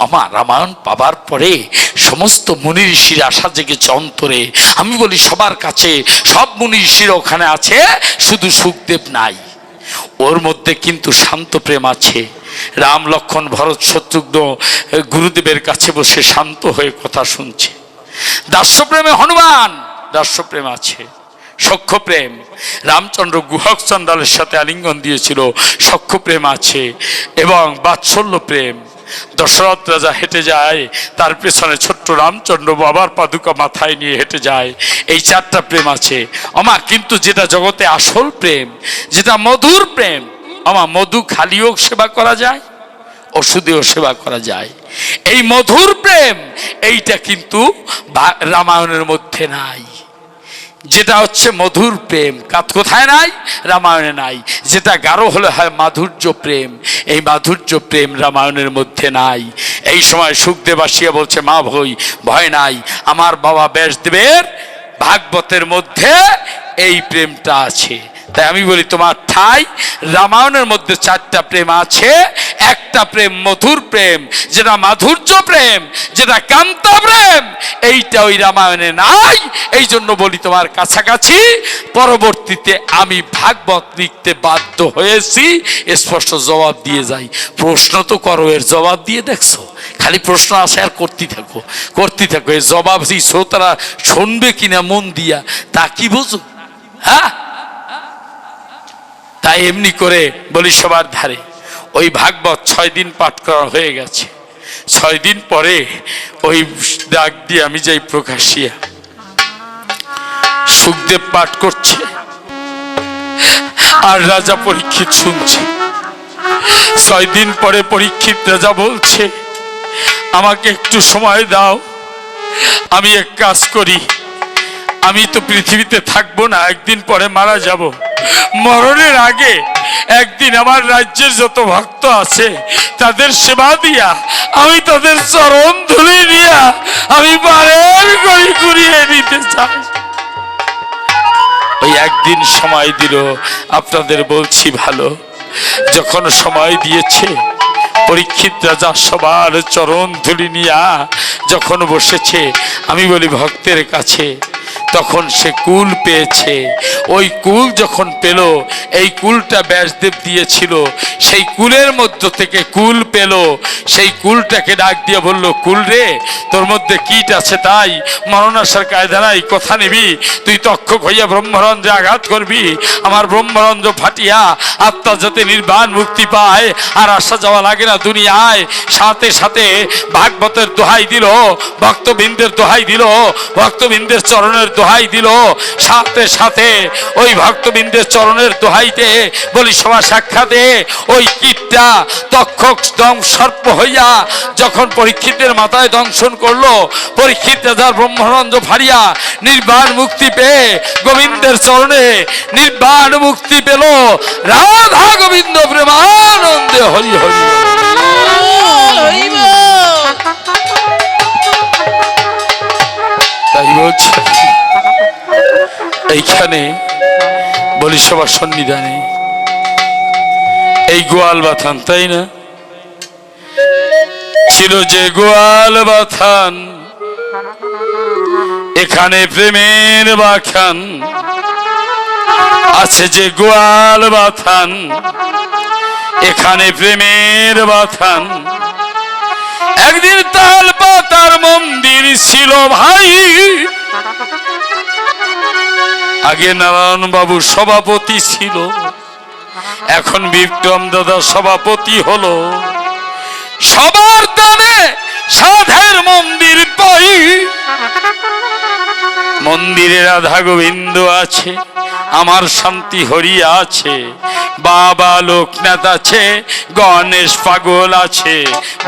আমার রামায়ণ পাবার পরে সমস্ত মুনি ঋষির আশা জেগেছে অন্তরে। আমি বলি সবার কাছে সব মুনি ঋষির ওখানে আছে, শুধু সুখদেব নাই। ওর মধ্যে কিন্তু শান্ত প্রেম আছে। রাম, লক্ষ্মণ, ভরত, শত্রুঘ্ন গুরুদেবের কাছে বসে শান্ত হয়ে কথা শুনছে। দাস্যপ্রেমে হনুমান, দাস্যপ্রেম আছে। সখ্য প্রেম, রামচন্দ্র গুহক চন্ডালের সাথে আলিঙ্গন দিয়েছিল, সখ্য প্রেম আছে। এবং বাৎসল্য প্রেম, দশরথ রাজা হেঁটে যায়, তার পেছনে ছোট্ট রামচন্দ্র বাবার পাদুকা মাথায় নিয়ে হেঁটে যায়। এই 4টা প্রেম আছে। কিন্তু যেটা জগতে আসল প্রেম, যেটা মধুর প্রেম, মধু খালিও সেবা করা যায়, ওষুধেও সেবা করা যায়। এই মধুর প্রেম এইটা কিন্তু রামায়ণের মধ্যে নাই। যেটা হচ্ছে মধুর প্রেম, কোথায় নাই? রামায়ণে নাই। যেটা গাঢ় হলে হয় মাধুর্য প্রেম, এই মাধুর্য প্রেম রামায়ণের মধ্যে নাই। এই সময় সুখদেব আসিয়া বলছে, মা ভয় নাই, আমার বাবা ব্যাসদেবের ভাগবতের মধ্যে এই প্রেমটা আছে। তাই আমি বলি তোমার ঠাই রামায়ণের মধ্যে 4টা প্রেম আছে। একটা প্রেম মধুর প্রেম, যেটা মাধুর্য প্রেম, যেটা কান্তা প্রেম, এইটা ওই রামায়ণে নাই। এই জন্য বলি তোমার কাছাকাছি। পরবর্তীতে আমি ভাগবত লিখতে বাধ্য হয়েছি, স্পষ্ট জবাব দিয়ে যাই। প্রশ্ন তো করো, এর জবাব দিয়ে দেখছো? খালি প্রশ্ন আসে আর করতে থাকো। এর জবাব সেই শ্রোতারা শুনবে কিনা মন দিয়া তা কি বুঝো? হ্যাঁ, তাই এমনি করে বলি সবার ধারে ওই ভাগবত 6 দিন পাঠ করা হয়ে গেছে। 6 দিন পরে ওই ডাক দিয়ে আমি যাই প্রকাশিয়া, সুখদেব পাঠ করছে আর রাজা পরীক্ষিত শুনছে। 6 দিন পরে পরীক্ষিত রাজা বলছে, আমাকে একটু সময় দাও, আমি এক কাজ করি, আমি তো পৃথিবীতে থাকবো না, একদিন পরে মারা যাব। মরণের আগে একদিন আমার রাজ্যের যত ভক্ত আছে তাদের সেবা দিয়া আমি তাদের চরণ ধুলি দিয়া আমি বারের করে ঘুরিয়ে নিতে চাই। ওই একদিন সময় দিল, আপনাদের বলছি ভালো। যখন সময় দিয়েছে, পরীক্ষিত রাজা সবার চরণ ধুলি নিয়া যখন বসেছে, আমি বলি ভক্তের কাছে তখন সে কুল পেয়েছে। ওই কুল যখন পেল, এই কুলটা ব্যাসদেব দিয়েছিল, সেই কুলের মধ্য থেকে কুল পেল। সেই কুলটাকে ডাক দিয়ে বলল, কুল রে, তোর মধ্যে কীট আছে তাই মরণাশার কায়দা নাই, কথা নিবি? তুই তক্ষক হইয়া ব্রহ্মরন্ধ্রে আঘাত করবি, আমার ব্রহ্মরন্ধ্র ফাটিয়া আত্মা যাতে নির্বাণ মুক্তি পায়, আর আসা যাওয়া লাগে না দুনিয়ায়। সাথে সাথে ভাগবতের দোহাই দিল, ভক্তবৃন্দের দোহাই দিল, ভক্তবৃন্দের চরণের দোহাই দিল। সাথে সাথে ওই ভক্তবৃন্দের চরণের দোহাইতে বলি সভা সাক্ষাতে ওই কীটটা তক্ষক সর্প হইয়া যখন পরীক্ষিতের মাথায় দংশন করলো, পরীক্ষিত রাজার ব্রহ্মরন্ধ্র ফাড়িয়া নির্বাণ মুক্তি পেয়ে গোবিন্দের চরণে নির্বাণ মুক্তি পেল। রাধা গোবিন্দ প্রেমানন্দে হরি হরি। তাই বলছে এইখানে বলি সবার সন্নিধানে এই গোয়াল বাথান, তাই না? ছিল যে গোয়াল বাথান, এখানে প্রেমের বাখান। আছে যে গোয়াল বাথান, এখানে প্রেমের বাথান। একদিন তাল পাতার মন্দির ছিল ভাই, আগে নারায়ণ বাবু সভাপতি ছিল, এখন বিক্রম দাদা সভাপতি হলো। সবার দানে সাধের মন্দির পাই, মন্দিরে রাধা গোবিন্দ আছে, আমার শান্তি হরি আছে, বাবা লোকনাথ আছে, গণেশ পাগল আছে,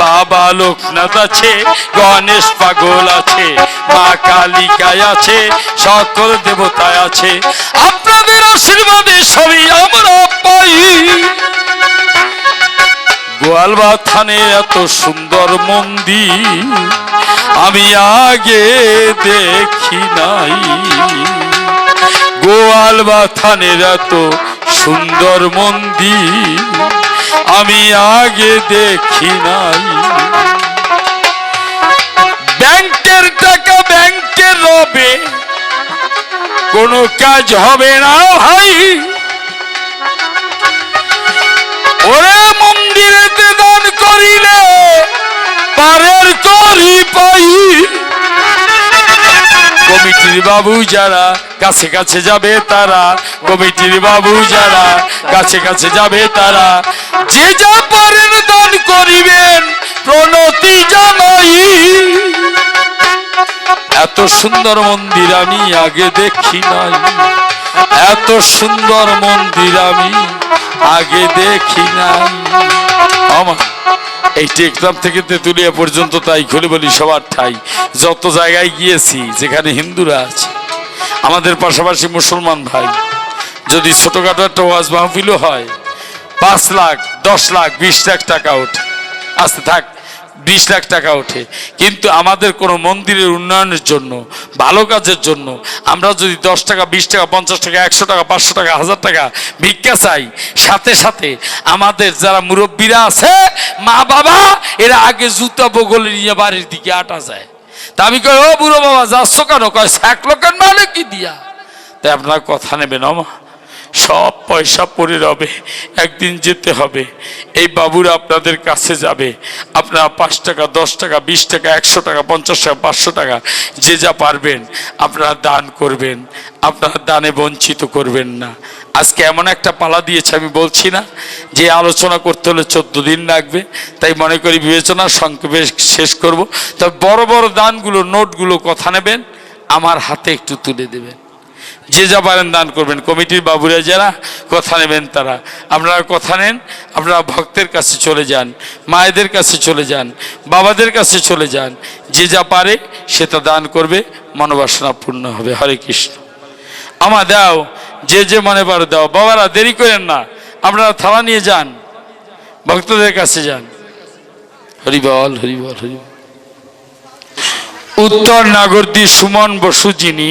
বাবা লোকনাথ আছে, গণেশ পাগল আছে, মা কালিকায় আছে, সকল দেবতায় আছে। আপনাদের আশীর্বাদে সবই আমরা পাই। গোয়াল বাথানে এত সুন্দর মন্দির আমি আগে দেখি নাই। গোয়াল বাথানের এত সুন্দর মন্দির আমি আগে দেখি নাই। ব্যাংকের টাকা ব্যাংকে রবে, কোনো কাজ হবে না ভাই। ওরে মন্দিরেতে দান করিলে পারের করি পাই। কমিটির বাবু যারা কাছে কাছে যাবে তারা, কমিটির বাবু যারা কাছে কাছে যাবে তারা, যে যা পারেন দান করিবেন প্রণতি জানাই। এত সুন্দর মন্দির আমি আগে দেখি নাই, এত সুন্দর মন্দির আমি আগে দেখি নাই। আমার এই টেকনাফ থেকে তেঁতুলিয়া পর্যন্ত তাই খুলে বলি সবার ঠাই, যত জায়গায় গিয়েছি যেখানে হিন্দুরা আছে, আমাদের পাশাপাশি মুসলমান ভাই, যদি ছোটখাটো একটা ওয়াজ মাহফিলও হয় 5 লাখ 10 লাখ 20 লাখ টাকা ওঠে, আসতে থাক 20 লাখ টাকা ওঠে। কিন্তু আমাদের কোনো মন্দিরের উন্নয়নের জন্য, ভালো কাজের জন্য আমরা যদি 10 টাকা 20 টাকা 50 টাকা 100 টাকা 500 টাকা 1000 টাকা ভিক্ষা চাই, সাথে সাথে আমাদের যারা মুরব্বীরা আছে, মা বাবা, এরা আগে জুতা বগলে নিয়ে বাড়ির দিকে আটা যায়। তা আমি কই, ও বুড়ো বাবা যাচ্ছ কেন? কয় 1 লোকের মানে কি দিয়া। তাই আপনার কথা নেবেন, আমা সব পয়সা পড়ে রবে, একদিন যেতে হবে। এই বাবুরা আপনাদের কাছে যাবে, আপনারা 5 টাকা 10 টাকা 20 টাকা 100 টাকা 50 টাকা 500 টাকা যে যা পারবেন আপনারা দান করবেন, আপনারা দানে বঞ্চিত করবেন না। আজকে এমন একটা পালা দিয়েছে, আমি বলছি না যে আলোচনা করতে হলে 14 দিন লাগবে, তাই মনে করি বিবেচনা সংক্ষেপে শেষ করব। তবে বড় বড় দানগুলো, নোটগুলো কথা নেবেন, আমার হাতে একটু তুলে দেবেন, যে যা পারেন দান করবেন। কমিটির বাবুরা যারা কথা নেবেন তারা, আপনারা কথা নেন, আপনারা ভক্তের কাছে চলে যান, মায়েদের কাছে চলে যান, বাবাদের কাছে চলে যান, যে যা পারে সেটা দান করবে, মনোবাসনা পূর্ণ হবে। হরে কৃষ্ণ। আমা দাও, যে যে মনে পারো দাও। বাবারা দেরি করেন না, আপনারা থালা নিয়ে যান, ভক্তদের কাছে যান। হরিবল হরিবল হরিবল। উত্তর নাগরদী সুমন বসু যিনি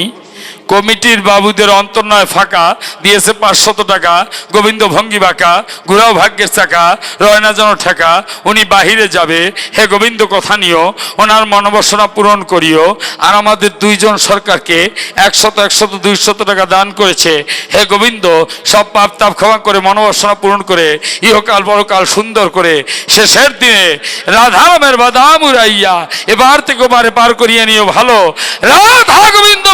কমিটির বাবুদের অন্তর্নয় ফাঁকা দিয়েছে 500 টাকা, গোবিন্দ ভঙ্গি বাঁকা, ঘুরাও ভাগ্যের চাকা, রয়না যেন ঠেকা, উনি বাহিরে যাবে, হে গোবিন্দ কথা নিও, ওনার মনোবাসনা পূরণ করিও। আর আমাদের 2 জন সরকারকে 100 200 টাকা দান করেছে, হে গোবিন্দ সব পাপ তাপ ক্ষমা করে মনোবাসনা পূরণ করে ইহকাল পরকাল সুন্দর করে শেষের দিনে রাধারামের বাদাম উড়াইয়া এবার থেকে বারে পার করিয়ে নিও ভালো। রাধা গোবিন্দ